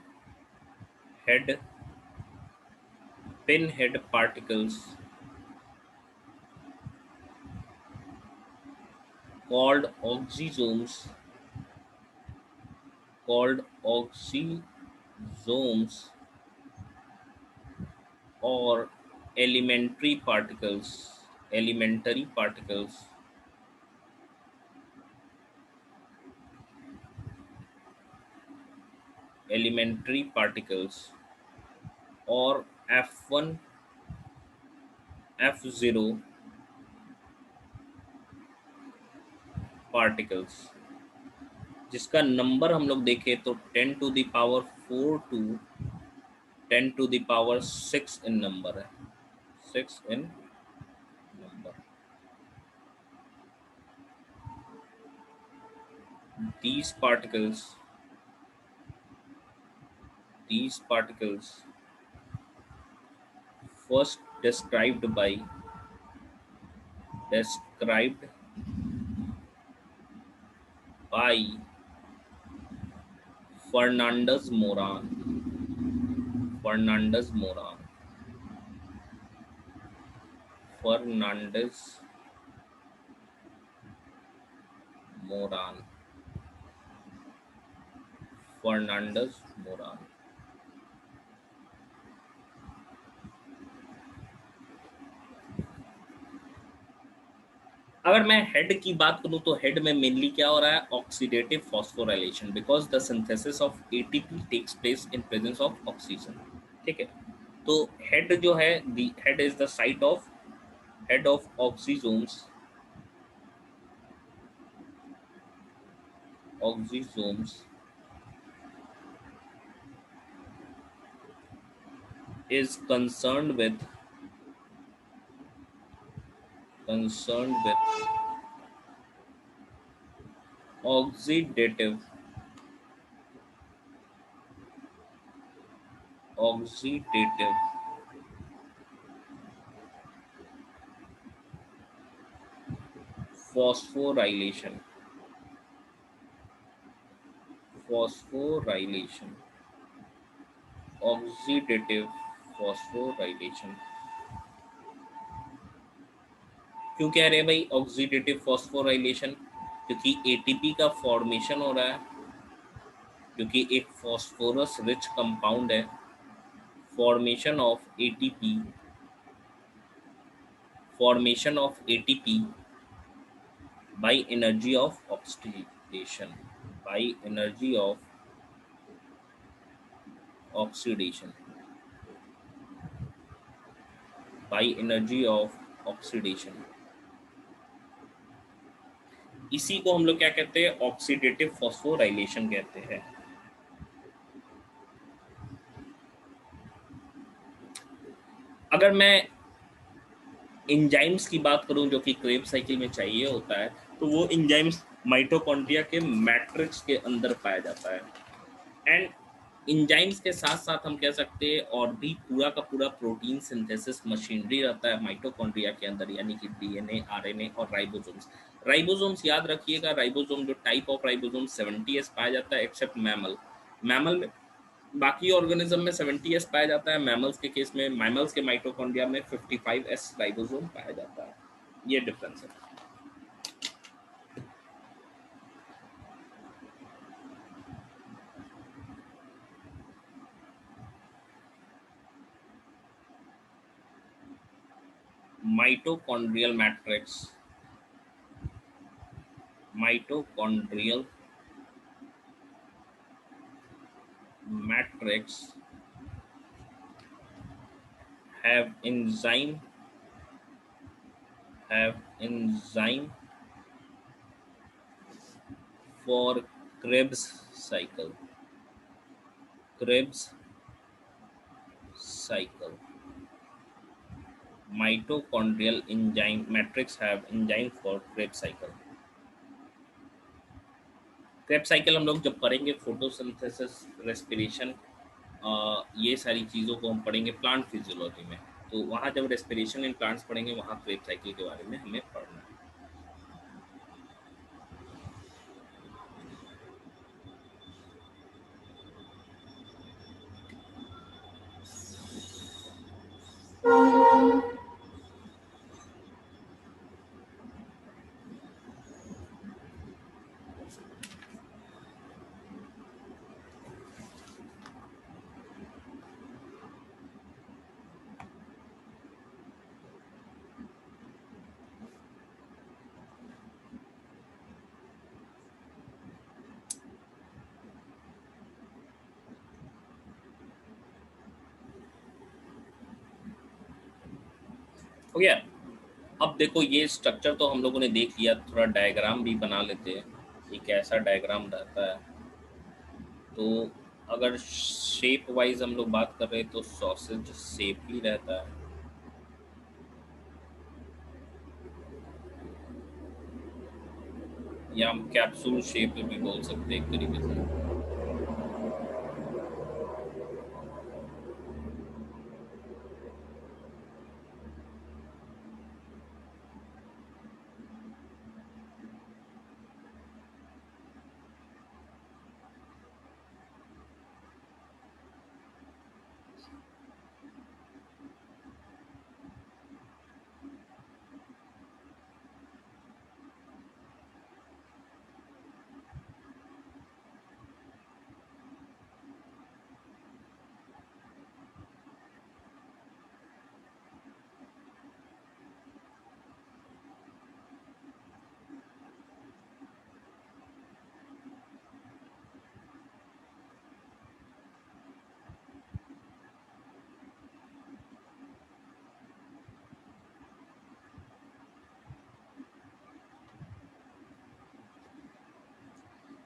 pinhead particles called oxysomes, called oxysomes or elementary particles, elementary particles, elementary particles, or F1 F0 particles, जिसका नंबर हम लोग देखें तो 10 to the power 4 to 10 to the power 6 in number है, 6 in number. These particles first described by Fernandez Moran, Fernandez Moran, Fernandez Moran, Fernandez Moran. अगर मैं हेड की बात करूं तो हेड में मेनली क्या हो रहा है, oxidative phosphorylation, because the synthesis of ATP takes place in presence of oxygen. ठीक है, तो हेड जो है, the head is the site of head of oxysomes is concerned with oxidative phosphorylation oxidative phosphorylation। क्यों कह रहे हैं भाई ऑक्सीडेटिव फॉस्फोराइलेशन? क्योंकि एटीपी का फॉर्मेशन हो रहा है, क्योंकि एक फॉस्फोरस रिच कंपाउंड है, formation of ATP by energy of oxidation, by energy of oxidation, by energy of oxidation। इसी को हम लोग क्या कहते हैं, ऑक्सीडेटिव फॉस्फोराइलेशन कहते हैं। अगर मैं एंजाइम्स की बात करूं जो कि क्रेब साइकिल में चाहिए होता है, तो वो एंजाइम्स माइटोकॉन्ड्रिया के मैट्रिक्स के अंदर पाया जाता है। एंड एंजाइम्स के साथ साथ हम कह सकते हैं और भी पूरा का पूरा प्रोटीन सिंथेसिस मशीनरी रहता है माइटोकॉन्ड्रिया के अंदर, यानी कि डीएनए, आरएनए और राइबोसोम्स याद रखिएगा, राइबोसोम जो टाइप ऑफ राइबोसोम 70s पाया जाता है एक्सेप्ट मैमल में, बाकी ऑर्गेनिज्म में 70s पाया जाता है। मैमल्स के केस में, मैमल्स के माइटोकॉन्ड्रिया में 55s राइबोसोम पाया जाता है। ये डिफरेंस है। mitochondrial matrix have enzyme for Krebs cycle, Krebs cycle. Mitochondrial enzyme matrix have enzyme for Krebs cycle. Krebs cycle हम लोग जब पढ़ेंगे फोटोसिंथेसिस, रेस्पिरेशन, ये सारी चीज़ों को हम पढ़ेंगे प्लांट फिजियोलॉजी में, तो वहाँ जब रेस्पिरेशन इन प्लांट्स पढ़ेंगे वहाँ क्रेब्स साइकिल के बारे में हमें पढ़ना है. हो गया. अब देखो ये स्ट्रक्चर तो हम लोगों ने देख लिया, थोड़ा डायग्राम भी बना लेते हैं कि कैसा डायग्राम रहता है. तो अगर शेप वाइज हम लोग बात कर रहे हैं तो सॉसेज शेप ही रहता है. या हम कैप्सूल शेप भी बोल सकते हैं एक तरीके से.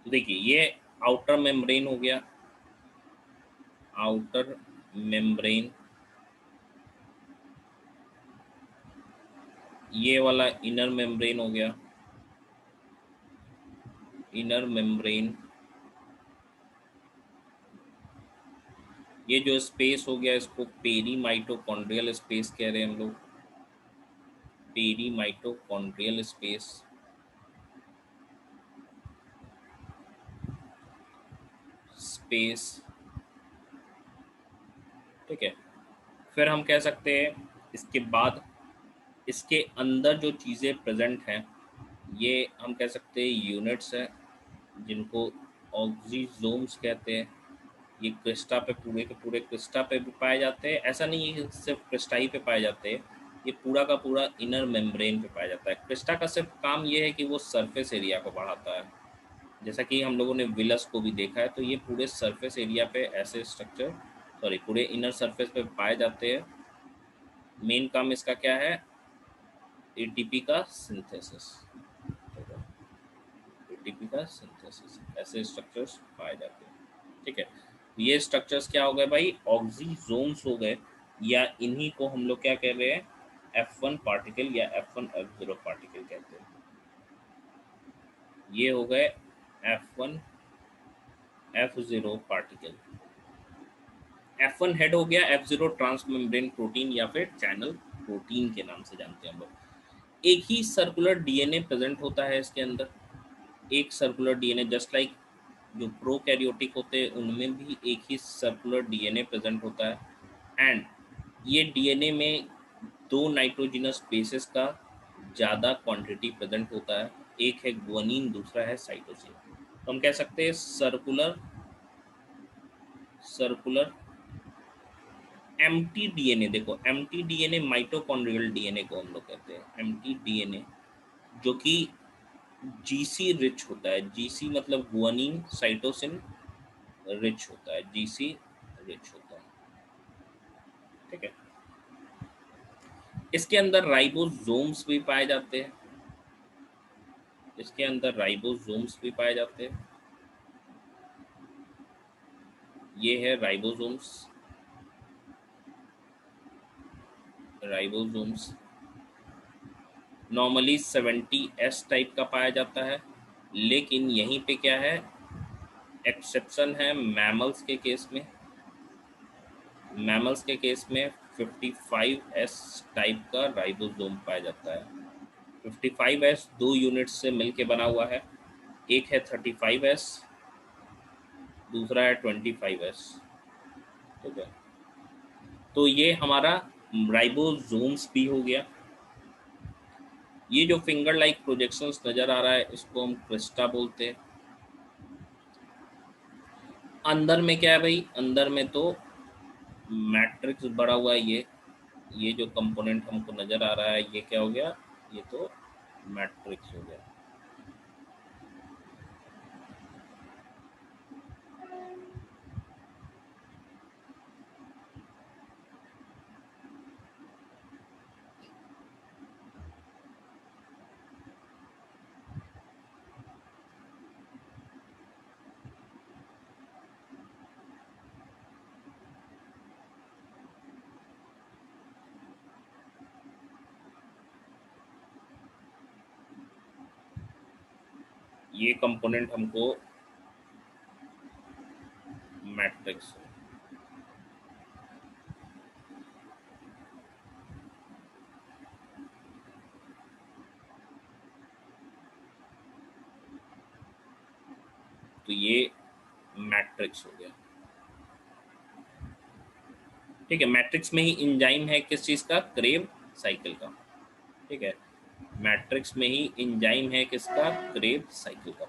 तो देखिए ये आउटर मेम्ब्रेन हो गया, आउटर मेम्ब्रेन. ये वाला इनर मेम्ब्रेन हो गया, इनर मेम्ब्रेन. ये जो स्पेस हो गया इसको पेरी माइटोकॉन्ड्रियल स्पेस कह रहे हैं हम लोग, पेरी माइटोकॉन्ड्रियल स्पेस. स्पेस ठीक है. फिर हम कह सकते हैं इसके बाद इसके अंदर जो चीज़ें प्रेजेंट हैं ये हम कह सकते हैं यूनिट्स हैं जिनको ऑक्सीजोम्स कहते हैं. ये क्रिस्टा पे पूरे के पूरे क्रिस्टा पे भी पाए जाते हैं. ऐसा नहीं है कि सिर्फ क्रिस्टा ही पे पाए जाते हैं, ये पूरा का पूरा इनर मेम्ब्रेन पे पाया जाता है. क्रिस्टा का सिर्फ काम ये है कि वो सरफेस एरिया को बढ़ाता है, जैसा कि हम लोगों ने विलस को भी देखा है. तो ये पूरे सरफेस एरिया पे ऐसे स्ट्रक्चर पूरे इनर सरफेस पे पाए जाते हैं. मेन काम इसका क्या है, एटीपी का सिंथेसिस, एटीपी का सिंथेसिस. ऐसे स्ट्रक्चर्स पाए जाते हैं. ठीक है, ये स्ट्रक्चर्स क्या हो गए भाई, ऑक्सीजोम्स हो गए, या इन्हीं को हम लोग क्या कह रहे हैं, F1 पार्टिकल या F1 F0 पार्टिकल कहते हैं. ये हो गए F1 F0 particle. F1 head हो गया, F0 ट्रांसमेम्ब्रेन प्रोटीन या फिर चैनल प्रोटीन के नाम से जानते हैं हम लोग. एक ही सर्कुलर डीएनए प्रेजेंट होता है इसके अंदर, एक सर्कुलर डीएनए, जस्ट लाइक जो प्रोकैरियोटिक होते हैं उनमें भी एक ही सर्कुलर डीएनए प्रेजेंट होता है. एंड ये डीएनए में दो नाइट्रोजिनस बेसेस का ज़्यादा क्वांटिटी प्रेजेंट होता है, एक है ग्वानिन, दूसरा है साइटोसिन. तो हम कह सकते हैं सर्कुलर एम्प्टी डीएनए. देखो एम्प्टी डीएनए माइटोकॉन्ड्रियल डीएनए को हम लोग कहते हैं, एम्प्टी डीएनए जो कि जीसी रिच होता है. जीसी मतलब गुआनिन साइटोसिन रिच होता है, जीसी रिच होता है. ठीक है, इसके अंदर राइबोसोम्स भी पाए जाते हैं, इसके अंदर राइबोसोम्स भी पाए जाते हैं. ये है ribosomes. Ribosomes normally 70s type का पाया जाता है, लेकिन यहीं पे क्या है, एक्सेप्शन है मैमल्स के केस में। मैमल्स के केस में 55s टाइप का राइबोसोम पाया जाता है। 55s 2 यूनिट्स से मिलके बना हुआ है, एक है 35s, दूसरा है 25s। ठीक है, तो ये हमारा राइबोसोम्स भी हो गया। ये जो फिंगर लाइक प्रोजेक्शंस नज़र आ रहा है इसको हम क्रिस्टा बोलते हैं। अंदर में क्या है भाई, अंदर में तो मैट्रिक्स बड़ा हुआ है। ये जो कंपोनेंट हमको नज़र आ रहा है ये क्या हो गया, ये तो मैट्रिक्स हो गया। ये कंपोनेंट हमको मैट्रिक्स, तो ये मैट्रिक्स हो गया। ठीक है, मैट्रिक्स में ही इंजाइम है किस चीज़ का, क्रेब साइकिल का। ठीक है, मैट्रिक्स में ही इंजाइम है किसका, क्रेब साइकिल का।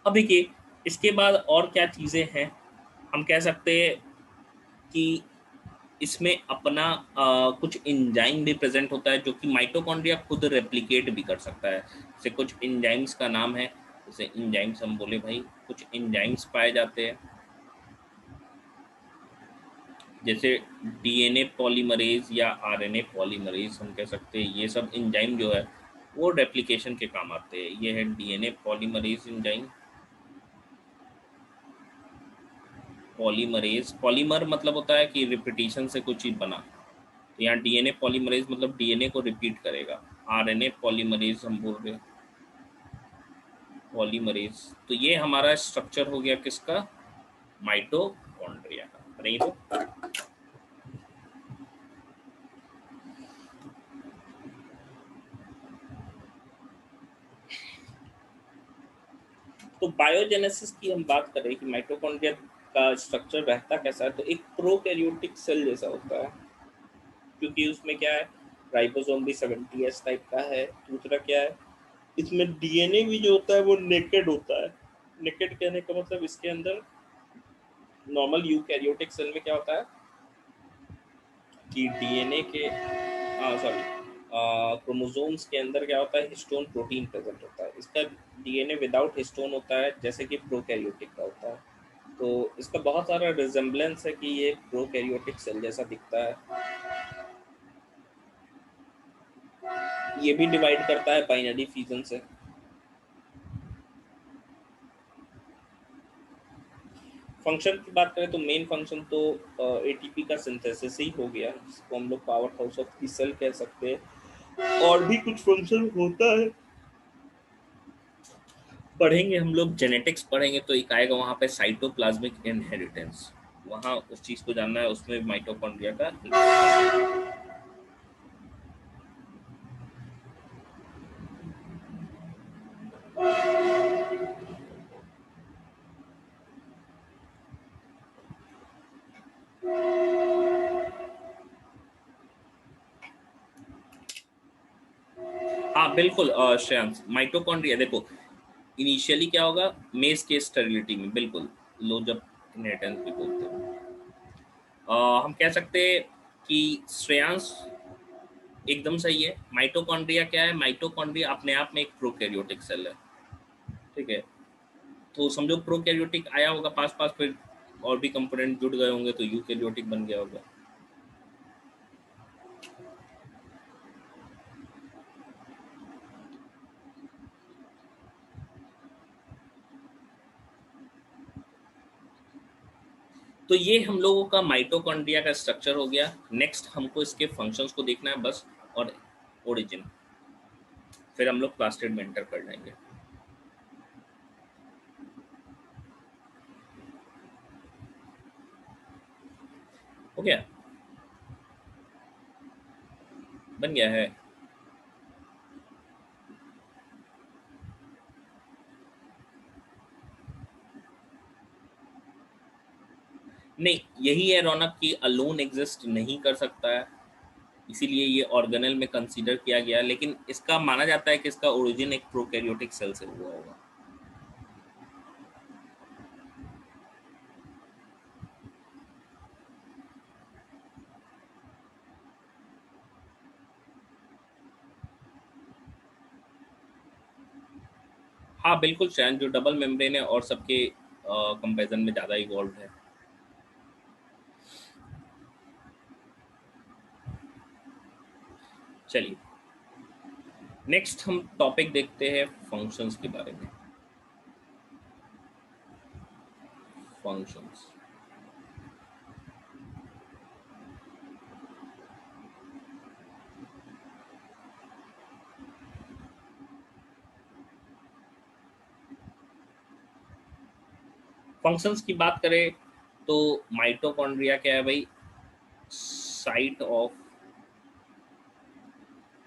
अब देखिए इसके बाद और क्या चीज़ें हैं, हम कह सकते हैं कि इसमें अपना कुछ इंजाइम भी प्रेजेंट होता है जो कि माइटोकॉन्ड्रिया खुद रेप्लिकेट भी कर सकता है। जैसे कुछ इंजाइम्स का नाम है, जैसे इंजाइम्स हम बोले भाई, कुछ इंजाइम्स पाए जाते हैं जैसे डीएनए पॉलीमरेज या आरएनए पॉलीमरेज हम कह सकते हैं। ये सब एंजाइम जो है वो रेप्लिकेशन के काम आते हैं। ये है DNA polymerase enzyme. Polymerase, polymer मतलब होता है कि रिपीटिशन से कुछ चीज़ बना, तो यहाँ डीएनए पॉलीमरेज मतलब डीएनए को रिपीट करेगा। आरएनए पॉलीमरेज हम बोल रहे हैं, पॉलीमरेज। तो ये हमारा स्ट्रक्चर हो गया किसका, माइटोकॉन्ड्रिया का। नहीं तो बायोजेनेसिस की हम बात करें कि माइटोकॉन्ड्रिया का स्ट्रक्चर रहता कैसा है, तो एक प्रोकैरियोटिक सेल जैसा होता है, क्योंकि उसमें क्या है, राइबोसोम भी 70s टाइप का है। दूसरा क्या है, इसमें डीएनए भी जो होता है वो नेकेड होता है। नेकेड कहने का मतलब इसके अंदर नॉर्मल यूकैरियोटिक सेल में क्या होता है कि डीएनए के सॉरी क्रोमोसोम्स के अंदर क्या होता है, हिस्टोन प्रोटीन प्रेजेंट होता है। इसका डीएनए विदाउट हिस्टोन होता है, जैसे कि प्रोकैरियोटिक का होता है। तो इसका बहुत सारा रिजेम्बलेंस है कि ये प्रोकैरियोटिक सेल जैसा दिखता है। ये भी डिवाइड करता है बाइनरी फ्यूजन से। फंक्शन की बात करें तो मेन फंक्शन तो एटीपी का सिंथेसिस ही हो गया, जिसको हम लोग power house of the cell कह सकते हैं। और भी कुछ फंक्शन होता है, पढ़ेंगे हम लोग, जेनेटिक्स पढ़ेंगे तो एक आएगा वहाँ पे साइटोप्लाज्मिक इनहेरिटेंस, वहाँ उस चीज़ को जानना है, उसमें माइटोकॉन्ड्रिया का। हाँ बिल्कुल श्रेयांश, माइटोकॉन्ड्रिया देखो इनिशियली क्या होगा, मेस के स्टेरिलिटी में, बिल्कुल लो जब इनहेरिटेंस भी बोलते हैं। हम कह सकते हैं कि श्रेयांश एकदम सही है। माइटोकॉन्ड्रिया क्या है, माइटोकॉन्ड्रिया अपने आप में एक प्रोकैरियोटिक सेल है। ठीक है, तो समझो प्रोकैरियोटिक आया होगा पास पास, फिर और भी कंपोनेंट जुड़ गए होंगे तो यूकैरियोटिक बन गया होगा। तो ये हम लोगों का माइटोकॉन्ड्रिया का स्ट्रक्चर हो गया। नेक्स्ट हमको इसके फंक्शंस को देखना है बस, और ओरिजिन, फिर हम लोग प्लास्टिड में एंटर कर जाएंगे। हो गया, बन गया है। नहीं, यही है रौनक कि अलोन एग्जिस्ट नहीं कर सकता है, इसीलिए ये ऑर्गेनेल में कंसीडर किया गया, लेकिन इसका माना जाता है कि इसका ओरिजिन एक प्रोकैरियोटिक सेल से हुआ होगा। हाँ बिल्कुल शायद, जो डबल मेम्ब्रेन है और सबके कंपैरिजन में ज़्यादा इवॉल्व है। चलिए नेक्स्ट हम टॉपिक देखते हैं फंक्शंस के बारे में। फंक्शंस, फंक्शंस की बात करें तो माइटोकॉन्ड्रिया क्या है भाई? Site of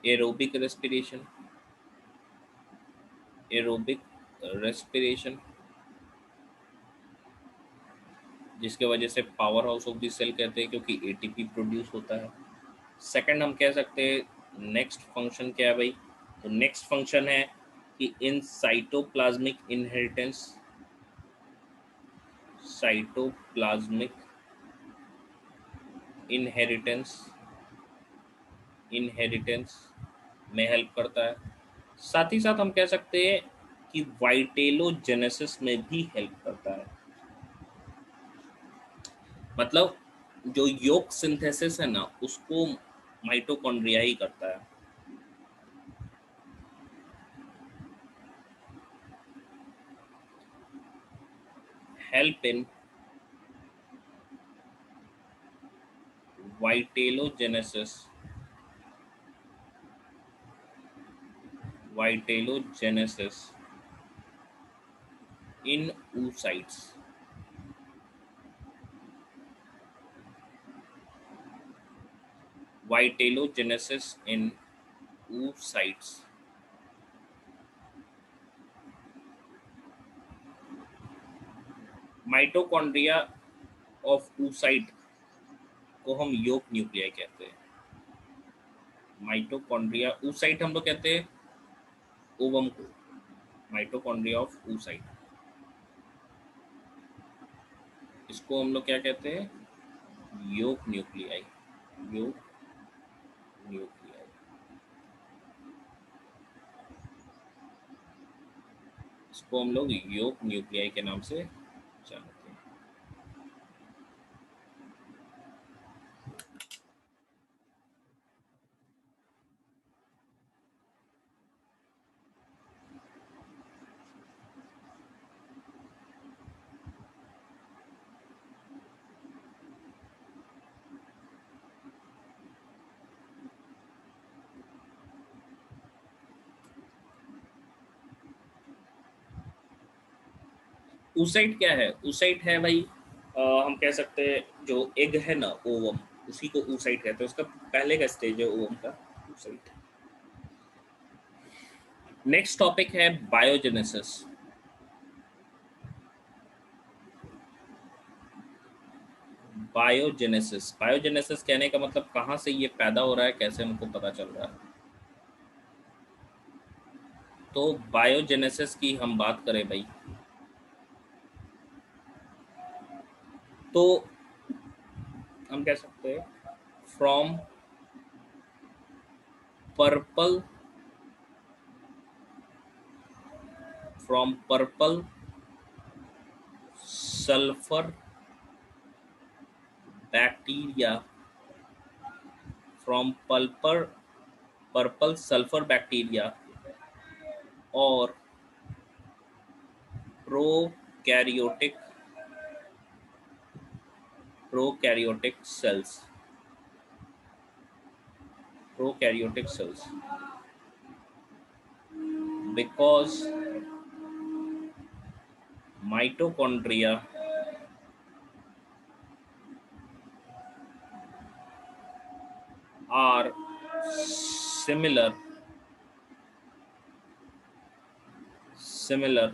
aerobic respiration, aerobic respiration, जिसके वजह से power house of the cell कहते हैं क्योंकि एटीपी प्रोड्यूस होता है। सेकंड हम कह सकते हैं नेक्स्ट फंक्शन क्या है भाई? तो नेक्स्ट फंक्शन है कि in cytoplasmic inheritance, cytoplasmic inheritance, inheritance में हेल्प करता है। साथ ही साथ हम कह सकते हैं कि वाइटेलोजेनेसिस में भी हेल्प करता है। मतलब जो योग सिंथेसिस है ना, उसको माइटोकॉन्ड्रिया ही करता है। Help in vitellogenesis, vitellogenesis in oocytes, vitellogenesis in oocytes। Mitochondria of oocyte को हम योग न्यूक्लियाई कहते हैं। माइटोकॉन्ड्रिया oocyte हम लोग कहते हैं ओवम को, माइटोकॉन्ड्रिया ऑफ oocyte, इसको हम लोग क्या कहते हैं? योग न्यूक्लियाई, योग न्यूक्लियाई। इसको हम लोग योग न्यूक्लियाई के नाम से जानते हैं। oocyte क्या है? oocyte है भाई, हम कह सकते हैं जो एग है ना, ओवम, उसी को oocyte कहते हैं। उसका पहले का स्टेज है ओवम का, oocyte। नेक्स्ट टॉपिक है बायोजेनेसिस। बायोजेनेसिस, बायोजेनेसिस कहने का मतलब कहाँ से ये पैदा हो रहा है, कैसे हमको पता चल रहा है। तो बायोजेनेसिस की हम बात करें भाई, तो हम कह सकते हैं from purple, from purple sulphur bacteria, from purple sulphur bacteria और prokaryotic prokaryotic cells. Prokaryotic cells, because mitochondria are similar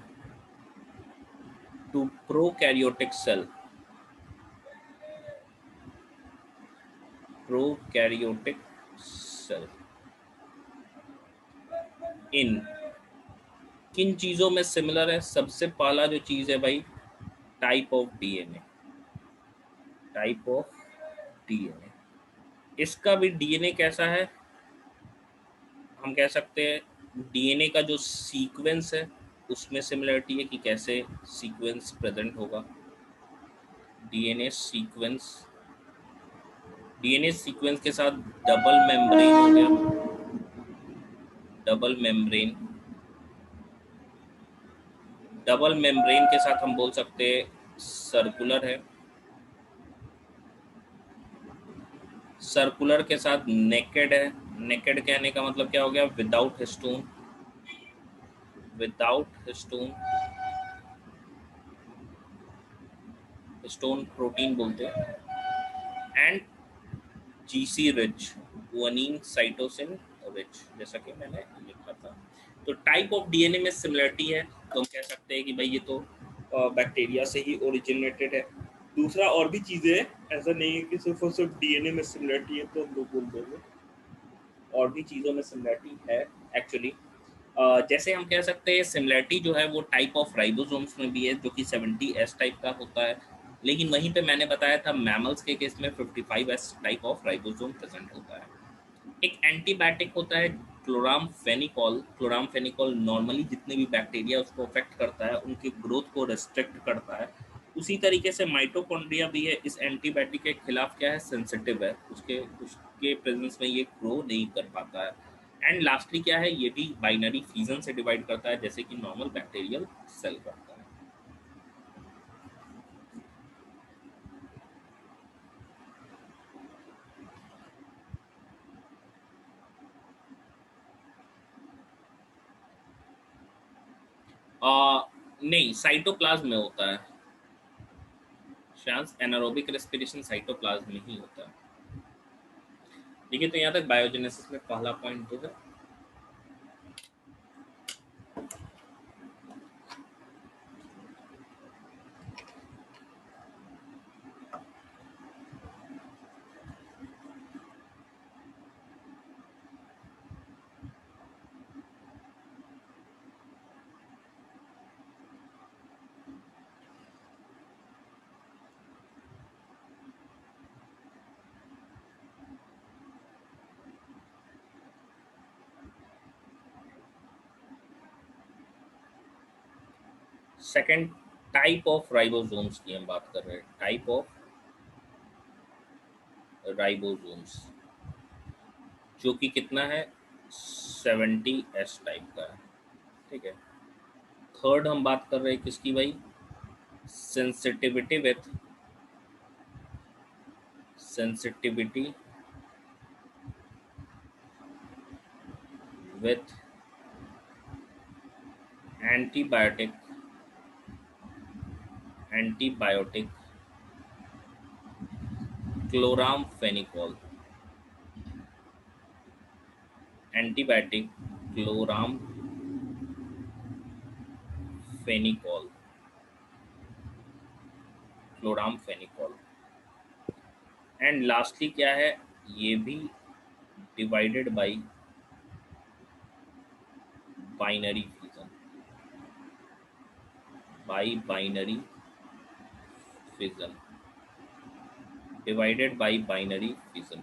to prokaryotic cell. Prokaryotic cell in किन चीजों में सिमिलर है? सबसे पहला जो चीज है भाई, type of DNA. Type of DNA, इसका भी डीएनए कैसा है? हम कह सकते हैं डीएनए का जो सीक्वेंस है उसमें सिमिलरिटी है कि कैसे सीक्वेंस प्रेजेंट होगा। डीएनए सीक्वेंस, डीएनए सीक्वेंस के साथ डबल मेम्ब्रेन हो गया। डबल मेम्ब्रेन, डबल मेम्ब्रेन के साथ हम बोल सकते हैं सर्कुलर है। सर्कुलर के साथ नेकेड है। नेकेड कहने का मतलब क्या हो गया? Without histone. Without histone, histone protein बोलते हैं। And GC rich, guanine cytosine rich, जैसा कि मैंने लिखा था। तो टाइप ऑफ डीएनए में सिमिलरिटी है, तो हम कह सकते हैं कि भाई ये तो बैक्टीरिया से ही ओरिजिनेटेड है। दूसरा और भी चीज़ें हैं, ऐसा नहीं है कि सिर्फ और सिर्फ डीएनए में सिमिलरिटी है तो हम लोग बोल देंगे, और भी चीज़ों में सिमिलरिटी है एक्चुअली। जैसे हम कह सकते हैं सिमिलरिटी जो है वो टाइप ऑफ राइबोसोम्स में भी है, जो कि 70S टाइप का होता है। लेकिन वहीं पे मैंने बताया था मैमल्स के केस में 55S type of ribosome present होता है। एक एंटीबायोटिक होता है क्लोरामफेनिकोल। क्लोरामफेनिकोल नॉर्मली जितने भी बैक्टीरिया उसको अफेक्ट करता है उनकी ग्रोथ को रिस्ट्रिक्ट करता है। उसी तरीके से माइटोकॉन्ड्रिया भी है, इस एंटीबायोटिक के खिलाफ क्या है? सेंसिटिव है, उसके उसके प्रेजेंस में ये ग्रो नहीं कर पाता है। एंड लास्टली क्या है? ये भी बाइनरी फ्यूजन से डिवाइड करता है, जैसे कि नॉर्मल बैक्टीरियल सेल करता है। नहीं, साइटोप्लाज्म में होता है। शांस एनारोबिक रेस्पिरेशन साइटोप्लाज्म में ही होता है। ठीक है, तो यहाँ तक बायोजेनेसिस में पहला पॉइंट जो है। सेकंड, टाइप ऑफ राइबोसोम्स की हम बात कर रहे हैं। टाइप ऑफ राइबोसोम्स जो कि कितना है? 70S टाइप का है। ठीक है। थर्ड हम बात कर रहे हैं किसकी भाई? Sensitivity with antibiotic chloramphenicol. Antibiotic chloramphenicol. And lastly क्या है? ये भी divided by binary fission. Divided by binary fission.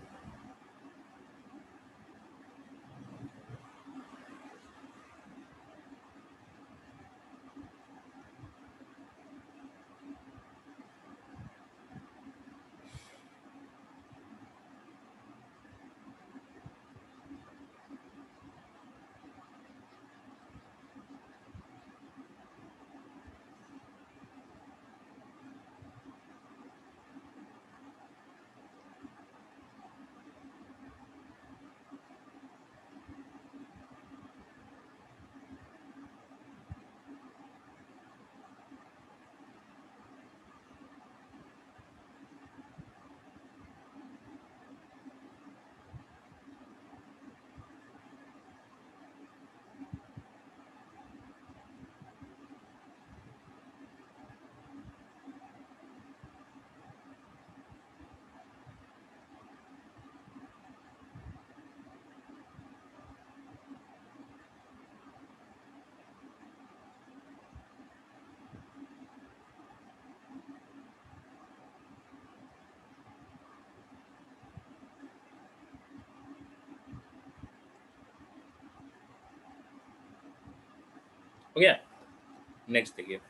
हो गया। नेक्स्ट देखिए,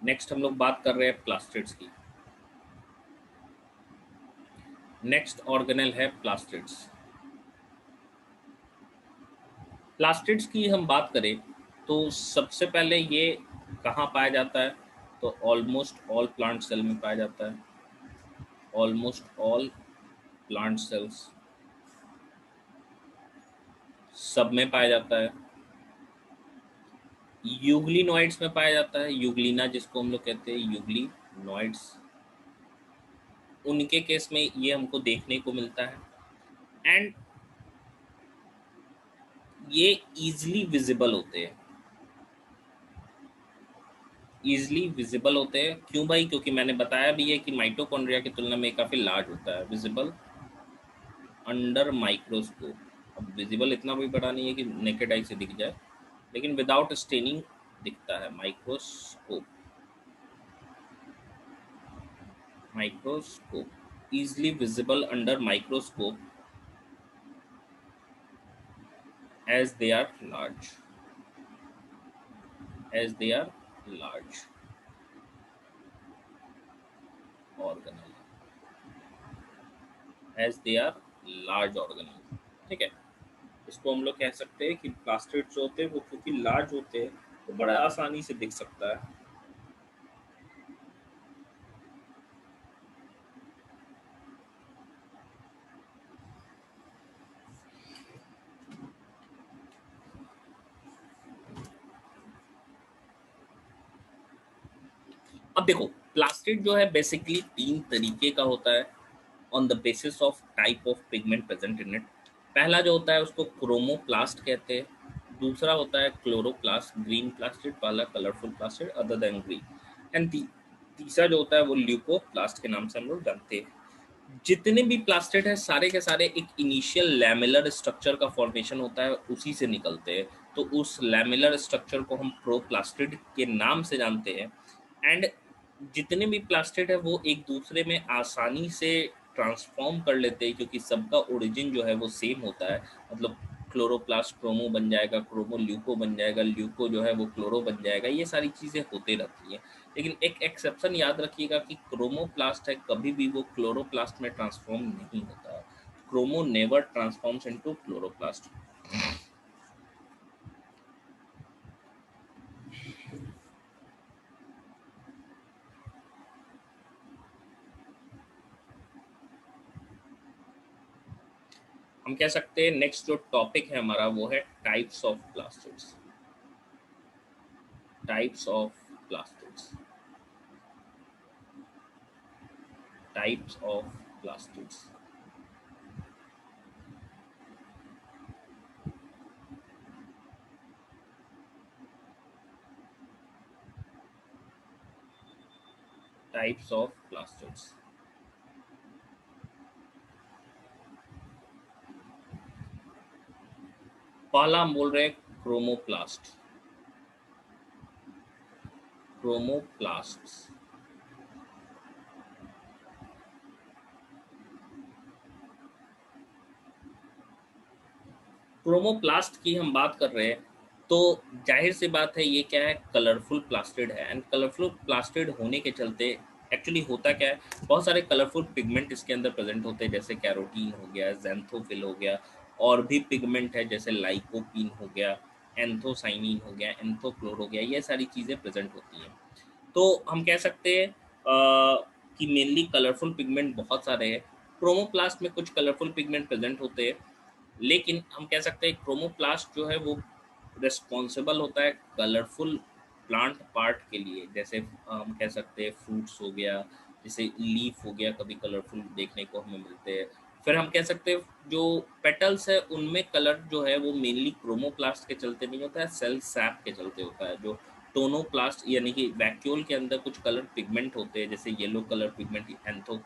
नेक्स्ट हम लोग बात कर रहे हैं प्लास्टिड्स की। नेक्स्ट ऑर्गेनेल है प्लास्टिड्स। प्लास्टिड्स की हम बात करें तो सबसे पहले ये कहाँ पाया जाता है, तो ऑलमोस्ट ऑल प्लांट सेल में पाया जाता है। ऑलमोस्ट ऑल प्लांट सेल्स सब में पाया जाता है। यूग्लिनोइड्स में पाया जाता है, यूग्लिना जिसको हम लोग कहते हैं यूग्लिनोइड्स, उनके केस में ये हमको देखने को मिलता है। एंड ये इजीली विजिबल होते हैं, इजीली विजिबल होते हैं। क्यों भाई? क्योंकि मैंने बताया भी है कि माइटोकॉन्ड्रिया की तुलना में काफ़ी लार्ज होता है। Visible under microscope. अब विजिबल इतना भी बड़ा नहीं है कि नेकेड आई से दिख जाए, लेकिन विदाउट स्टेनिंग दिखता है। Microscope, microscope easily visible under microscope as they are large, as they are large organelle, as they are large organelle। ठीक है, इसको हम लोग कह सकते हैं कि प्लास्टिड जो होते हैं वो क्योंकि लार्ज होते हैं तो बड़ा आसानी से दिख सकता है। अब देखो, प्लास्टिड जो है बेसिकली 3 तरीके का होता है on the basis of type of pigment present in it. पहला जो होता है उसको क्रोमोप्लास्ट कहते हैं, दूसरा होता है क्लोरोप्लास्ट, ग्रीन प्लास्टिड वाला, colourful plastid other than green, and तीसरा जो होता है वो ल्यूकोप्लास्ट के नाम से हम लोग जानते हैं। जितने भी प्लास्टिड है सारे के सारे एक इनिशियल लैमेलर स्ट्रक्चर का फॉर्मेशन होता है, उसी से निकलते हैं। तो उस लैमेलर स्ट्रक्चर को हम प्रोप्लास्टिड के नाम से जानते हैं। एंड जितने भी प्लास्टिड है वो एक दूसरे में आसानी से ट्रांसफॉर्म कर लेते हैं, क्योंकि सबका ओरिजिन जो है वो सेम होता है। मतलब क्लोरोप्लास्ट क्रोमो बन जाएगा, क्रोमो ल्यूको बन जाएगा, ल्यूको जो है वो क्लोरो बन जाएगा, ये सारी चीज़ें होते रहती हैं। लेकिन एक एक्सेप्शन याद रखिएगा कि क्रोमोप्लास्ट है कभी भी वो क्लोरोप्लास्ट में ट्रांसफॉर्म नहीं होता है। Chromo never transforms into chloroplast. हम कह सकते हैं नेक्स्ट जो टॉपिक है हमारा वो है types of plastids. Types of plastids, types of plastids. Types of plastids. पहला हम बोल रहे हैं क्रोमोप्लास्ट। क्रोमोप्लास्ट्स, क्रोमोप्लास्ट की हम बात कर रहे हैं तो जाहिर सी बात है ये क्या है, कलरफुल प्लास्टिड है। एंड कलरफुल प्लास्टिड होने के चलते एक्चुअली होता क्या है, बहुत सारे कलरफुल पिगमेंट इसके अंदर प्रेजेंट होते हैं, जैसे कैरोटीन हो गया, ज़ैंथोफिल हो गया, और भी पिगमेंट है जैसे लाइकोपीन हो गया, एंथोसाइनिन हो गया, एंथोक्लोर हो गया, ये सारी चीज़ें प्रेजेंट होती हैं। तो हम कह सकते हैं कि मेनली कलरफुल पिगमेंट बहुत सारे हैं। क्रोमोप्लास्ट में कुछ कलरफुल पिगमेंट प्रेजेंट होते हैं, लेकिन हम कह सकते हैं क्रोमोप्लास्ट जो है वो रिस्पॉन्सिबल होता है कलरफुल प्लांट पार्ट के लिए। जैसे हम कह सकते हैं फ्रूट्स हो गया, जैसे लीफ हो गया, कभी कलरफुल देखने को हमें मिलते हैं। फिर हम कह सकते हैं जो पेटल्स है उनमें कलर जो है वो मेनली क्रोमोप्लास्ट के चलते नहीं होता है, सेल सैप के चलते होता है। जो टोनोप्लास्ट यानी कि वैक्यूल के अंदर कुछ कलर पिगमेंट होते हैं, जैसे येलो कलर पिगमेंट एंथो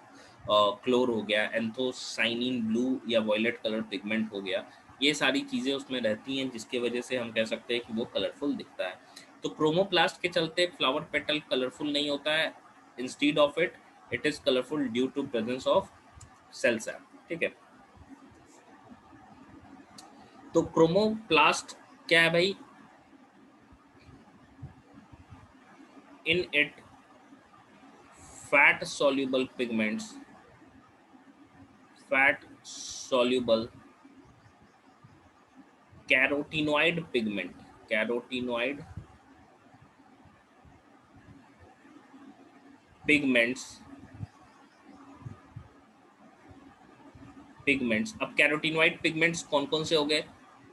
क्लोर हो गया, एंथोसाइनिन ब्लू या वॉयलेट कलर पिगमेंट हो गया, ये सारी चीज़ें उसमें रहती हैं जिसकी वजह से हम कह सकते हैं कि वो कलरफुल दिखता है। तो क्रोमोप्लास्ट के चलते फ्लावर पेटल कलरफुल नहीं होता है, instead of it it is colourful due to presence of cell sap. ठीक है, तो क्रोमोप्लास्ट क्या है भाई, in it fat soluble pigments, fat soluble carotenoid pigment, carotenoid pigments, pigments. अब कैरोटीनॉइड पिगमेंट्स कौन कौन से हो गए?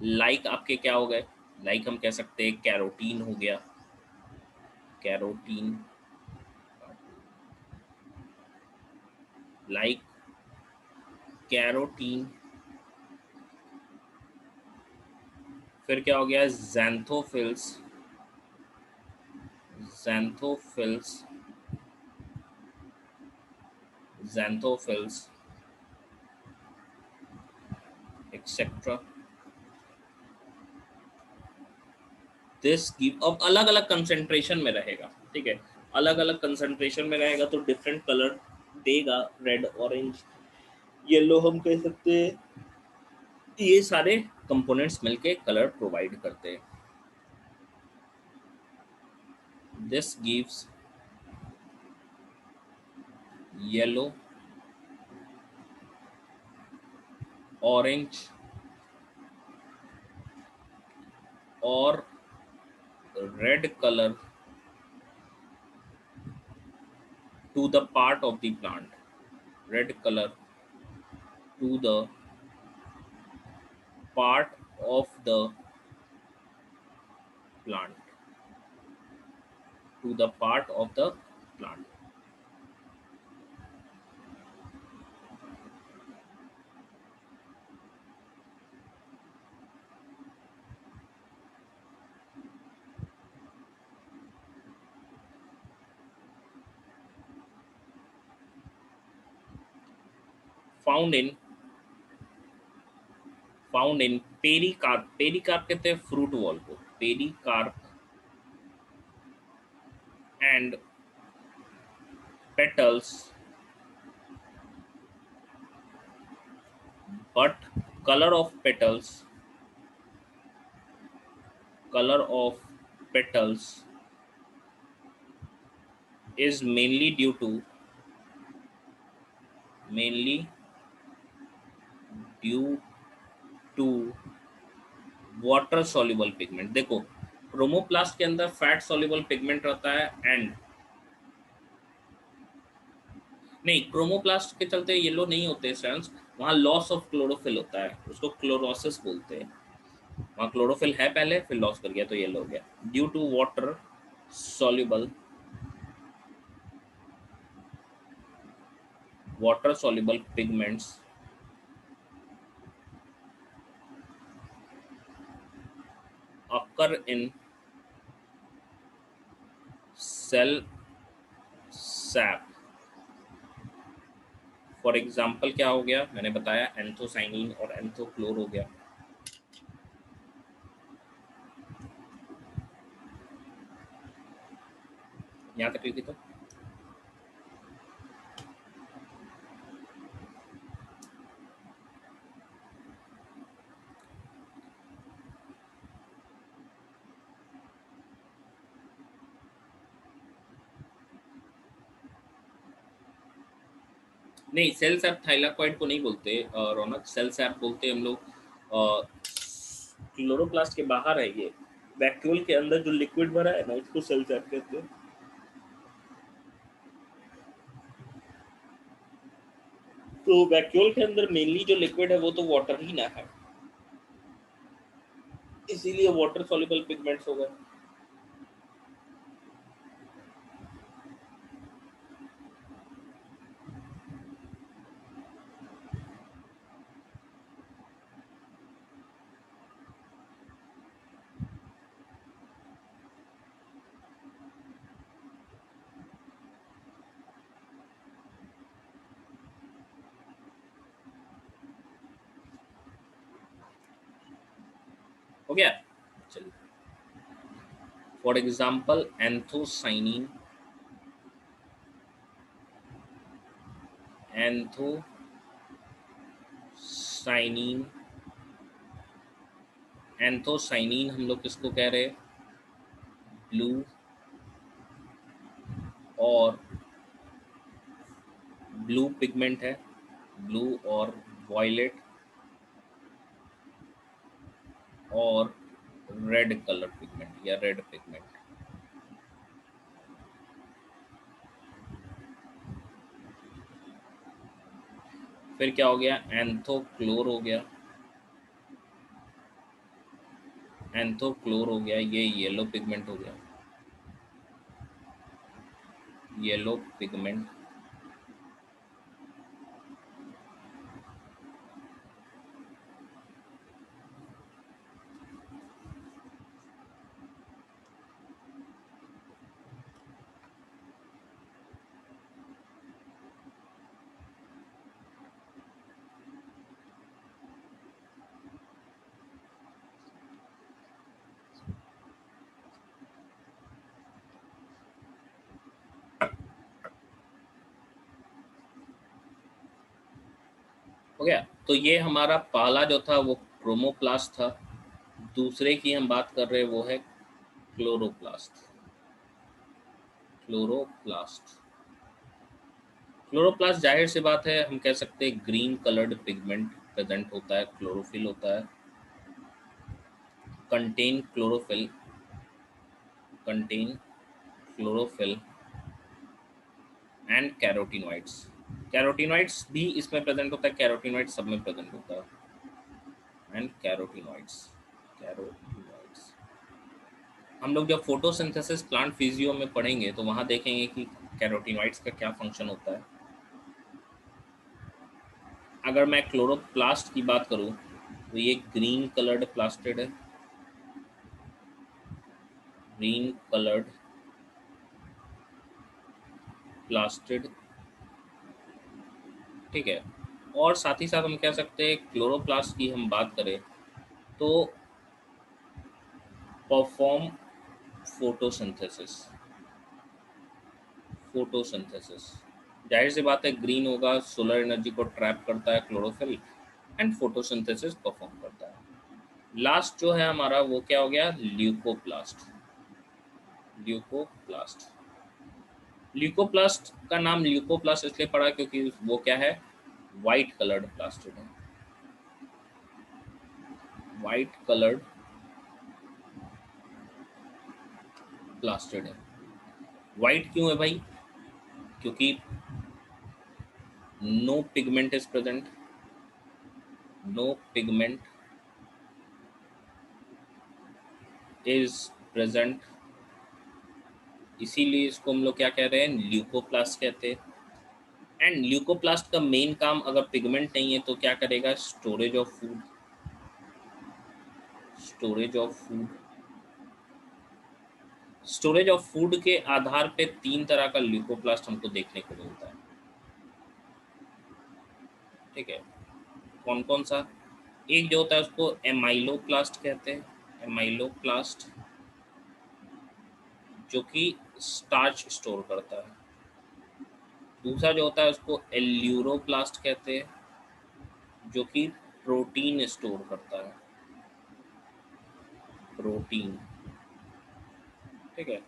लाइक आपके क्या हो गए? लाइक हम कह सकते हैं कैरोटीन हो गया, कैरोटीन, लाइक कैरोटीन। फिर क्या हो गया? ज़ैंथोफिल्स, ज़ैंथोफिल्स, ज़ैंथोफिल्स एक्सेट्रा। दिस गिव, अब अलग अलग कंसेंट्रेशन में रहेगा, ठीक है, अलग अलग कंसेंट्रेशन में रहेगा तो डिफरेंट कलर देगा, रेड, ऑरेंज, येलो हम कह सकते हैं। ये सारे कंपोनेंट्स मिलके कलर प्रोवाइड करते हैं। दिस गिव्स येलो, ऑरेंज और red color to the part of the plant, red color to the part of the plant, to the part of the plant. Found in pericarp, pericarp कहते हैं फ्रूट वॉल को, pericarp and petals, but color of petals, color of petals is mainly due to, mainly due to water soluble pigment. देखो क्रोमोप्लास्ट के अंदर फैट सॉल्युबल पिगमेंट रहता है एंड नहीं, क्रोमोप्लास्ट के चलते येलो नहीं होते सेल्स, वहाँ लॉस ऑफ क्लोरोफिल होता है, उसको क्लोरोसिस बोलते हैं। वहाँ क्लोरोफिल है पहले, फिर लॉस कर गया तो येलो हो गया। Due to water soluble, water soluble pigments occur in cell sap। For example क्या हो गया, मैंने बताया एंथोसाइनिन और एंथोक्लोर हो गया। यहाँ तक लिखी तो नहीं, सेल सैप थाइलाकॉइड को नहीं बोलते रौनक, सेल सैप बोलते हैं हम लोग क्लोरोप्लास्ट के बाहर है, ये वैक्यूल के अंदर जो लिक्विड भरा है ना उसको सेल सैप कहते हैं। तो वैक्यूल के अंदर मेनली जो लिक्विड है वो तो वाटर ही ना है, इसीलिए वाटर सॉल्युबल पिगमेंट्स हो गए। हो गया, चलिए। For example anthocyanin, anthocyanin, anthocyanin हम लोग किसको कह रहे हैं? ब्लू और ब्लू पिगमेंट है, ब्लू और वॉयलेट और रेड कलर पिगमेंट या रेड पिगमेंट। फिर क्या हो गया, एंथोक्लोर हो गया, एंथोक्लोर हो गया, ये येलो पिगमेंट हो गया, येलो पिगमेंट। हो गया। तो ये हमारा पहला जो था वो क्रोमोप्लास्ट था। दूसरे की हम बात कर रहे हैं वो है क्लोरोप्लास्ट। क्लोरोप्लास्ट क्लोरोप्लास्ट जाहिर सी बात है, हम कह सकते हैं ग्रीन कलर्ड पिगमेंट प्रेजेंट होता है, क्लोरोफिल होता है, contain chlorophyll, contain chlorophyll and carotenoids. Carotenoids भी इसमें प्रेजेंट होता है, कैरोटीनॉइड सब में प्रेजेंट होता है एंड कैरोटीनॉइड्स। कैरोटीनॉइड्स हम लोग जब फोटोसिंथेसिस प्लांट फिजियो में पढ़ेंगे तो वहाँ देखेंगे कि कैरोटीनॉइड्स का क्या फंक्शन होता है। अगर मैं क्लोरोप्लास्ट की बात करूँ तो ये ग्रीन कलर्ड प्लास्टिड है, ग्रीन कलर्ड प्लास्टिड, ठीक है। और साथ ही साथ हम कह सकते हैं क्लोरोप्लास्ट की हम बात करें तो परफॉर्म फोटोसिंथेसिस। फोटोसिंथेसिस जाहिर सी बात है ग्रीन होगा, सोलर एनर्जी को ट्रैप करता है क्लोरोफिल एंड फोटोसिंथेसिस परफॉर्म करता है। लास्ट जो है हमारा वो क्या हो गया, ल्यूकोप्लास्ट। ल्यूकोप्लास्ट ल्यूकोप्लास्ट का नाम ल्यूकोप्लास्ट इसलिए पड़ा क्योंकि वो क्या है, वाइट कलर्ड प्लास्टिड है, वाइट कलर्ड प्लास्टिड है। वाइट क्यों है भाई, क्योंकि no pigment is present, no pigment is present, इसीलिए इसको हम लोग क्या कह रहे हैं, ल्यूकोप्लास्ट कहते हैं। एंड ल्यूकोप्लास्ट का मेन काम अगर पिगमेंट नहीं है तो क्या करेगा, storage of food, storage of food. Storage of food के आधार पे 3 तरह का ल्यूकोप्लास्ट हमको देखने को मिलता है, ठीक है। कौन कौन सा, एक जो होता है उसको एमाइलोप्लास्ट कहते हैं, एमाइलोप्लास्ट, जो कि स्टार्च स्टोर करता है। दूसरा जो होता है उसको एल्यूरोप्लास्ट कहते हैं, जो कि प्रोटीन स्टोर करता है, प्रोटीन, ठीक है।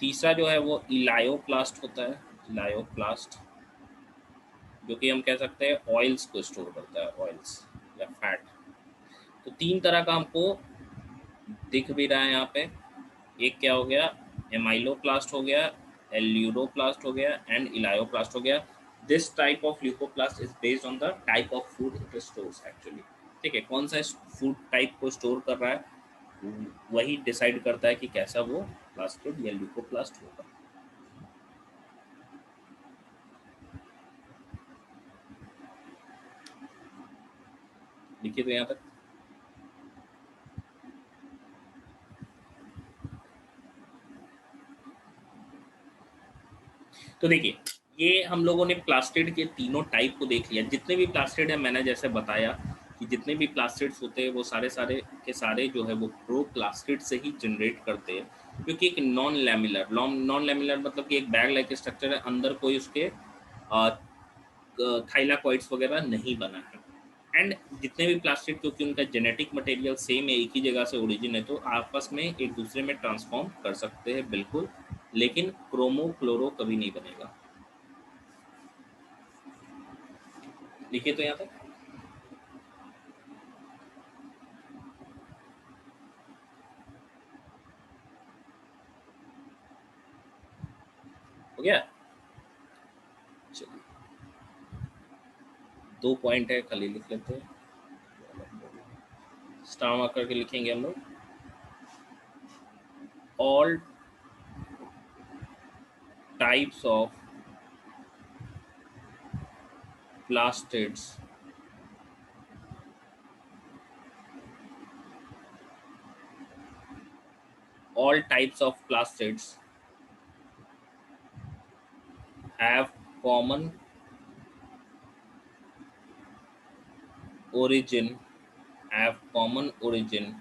तीसरा जो है वो इलायोप्लास्ट होता है, इलायोप्लास्ट, जो कि हम कह सकते हैं ऑयल्स को स्टोर करता है, ऑयल्स या फैट। तो 3 तरह का हमको दिख भी रहा है यहाँ पे। एक क्या हो गया, एमाइलोप्लास्ट हो गया, एल्यूरोप्लास्ट हो गया एंड इलायोप्लास्ट हो गया। This type of leucoplast is based on the type of food it stores actually, ठीक है। कौन सा फूड टाइप को स्टोर कर रहा है वही डिसाइड करता है कि कैसा वो प्लास्टिड या ल्यूकोप्लास्ट होगा। देखिए तो यहाँ तक तो देखिए ये हम लोगों ने प्लास्टिड के तीनों टाइप को देख लिया। जितने भी प्लास्टिड है मैंने जैसे बताया कि जितने भी प्लास्टिड्स होते हैं वो सारे सारे के सारे जो है वो प्रो प्लास्टिड से ही जनरेट करते हैं, क्योंकि एक नॉन लैमिलर मतलब कि एक बैग लाइक स्ट्रक्चर है, अंदर कोई उसके थाइलाकॉइड्स वगैरह नहीं बना है। एंड जितने भी प्लास्टिड क्योंकि उनका जेनेटिक मटेरियल सेम है, एक ही जगह से ओरिजिन है, तो आपस में एक दूसरे में ट्रांसफॉर्म कर सकते हैं बिल्कुल लेकिन क्रोमो क्लोरो कभी नहीं बनेगा। लिखिए तो यहाँ तक। हो गया। चलिए, 2 पॉइंट है, खाली लिख लेते हैं। स्टार मार्क करके लिखेंगे हम लोग। All types of plastids all types of plastids have common origin have common origin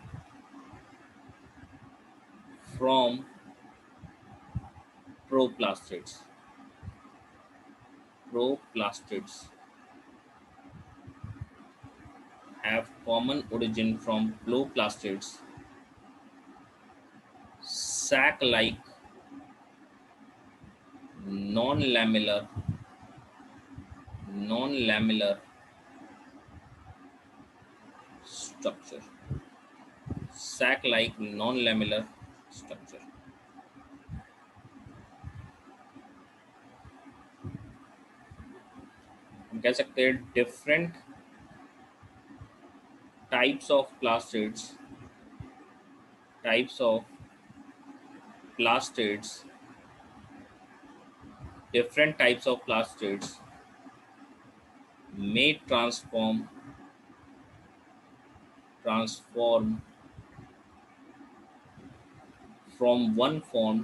from proplastids. Proplastids have common origin from proplastids, sac-like, non-lamellar, non-lamellar structure. Sac-like, non-lamellar structure. हम कह सकते हैं different types of plastids types of plastids different types of plastids may transform from from one form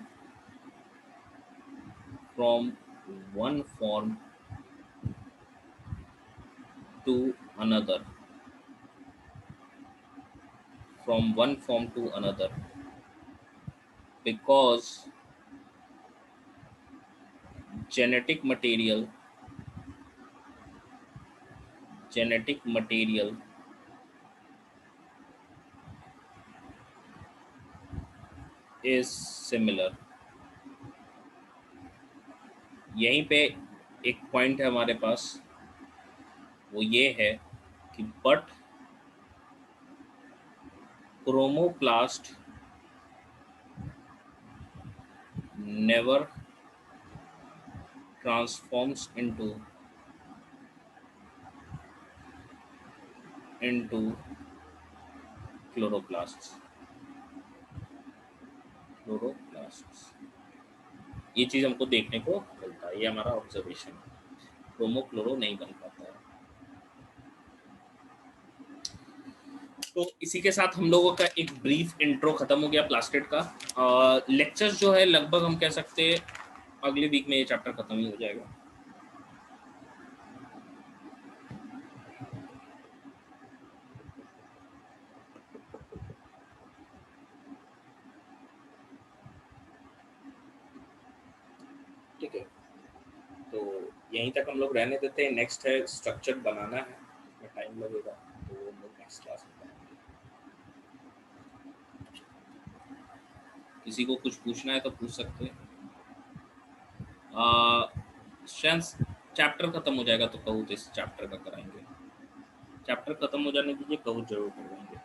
to another from one form to another because genetic material genetic material is similar। यहीं पे एक पॉइंट है हमारे पास, वो ये है कि but chromoplast never transforms into chloroplasts। ये चीज हमको देखने को मिलता है, ये हमारा ऑब्जर्वेशन है। क्रोमो क्लोरो नहीं बन पाता है। तो इसी के साथ हम लोगों का एक ब्रीफ इंट्रो खत्म हो गया प्लास्टिड का। लेक्चर्स जो है लगभग हम कह सकते हैं अगले वीक में ये चैप्टर खत्म ही हो जाएगा। ठीक है, तो यहीं तक हम लोग रहने देते हैं। नेक्स्ट है स्ट्रक्चर बनाना है, इसमें टाइम लगेगा, तो वो हम लोग नेक्स्ट क्लास में बनाएंगे। किसी को कुछ पूछना है तो पूछ सकते हैं। चैप्टर खत्म हो जाएगा तो कहूँ तो इस चैप्टर का कराएंगे। चैप्टर खत्म हो जाने दीजिए, कहूँ जरूर करवाएंगे।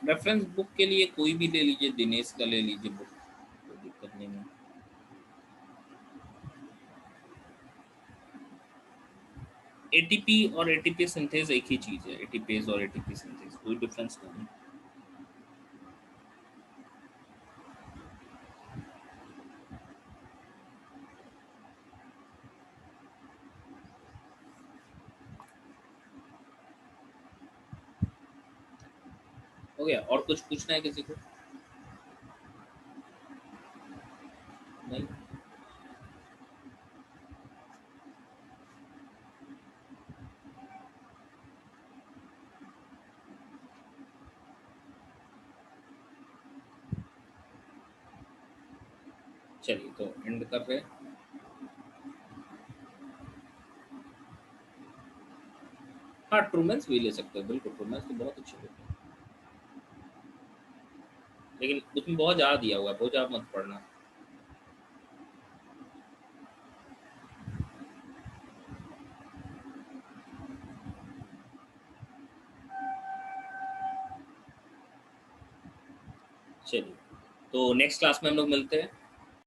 रेफरेंस बुक के लिए कोई भी ले लीजिए, दिनेश का ले लीजिए बुक, कोई दिक्कत नहीं है। एटीपी और एटीपी सिंथेज एक ही चीज है, एटीपीज और एटीपी सिंथेज कोई डिफरेंस नहीं। हो गया? और कुछ पूछना है किसी को? नहीं? चलिए तो एंड कर रहे हैं। हाँ, ट्रूमेंस भी ले सकते हो, बिल्कुल ट्रूमेंस तो बहुत अच्छी बुक है, लेकिन उसमें बहुत ज़्यादा दिया हुआ है, बहुत ज़्यादा मत पढ़ना। चलिए, तो नेक्स्ट क्लास में हम लोग मिलते हैं।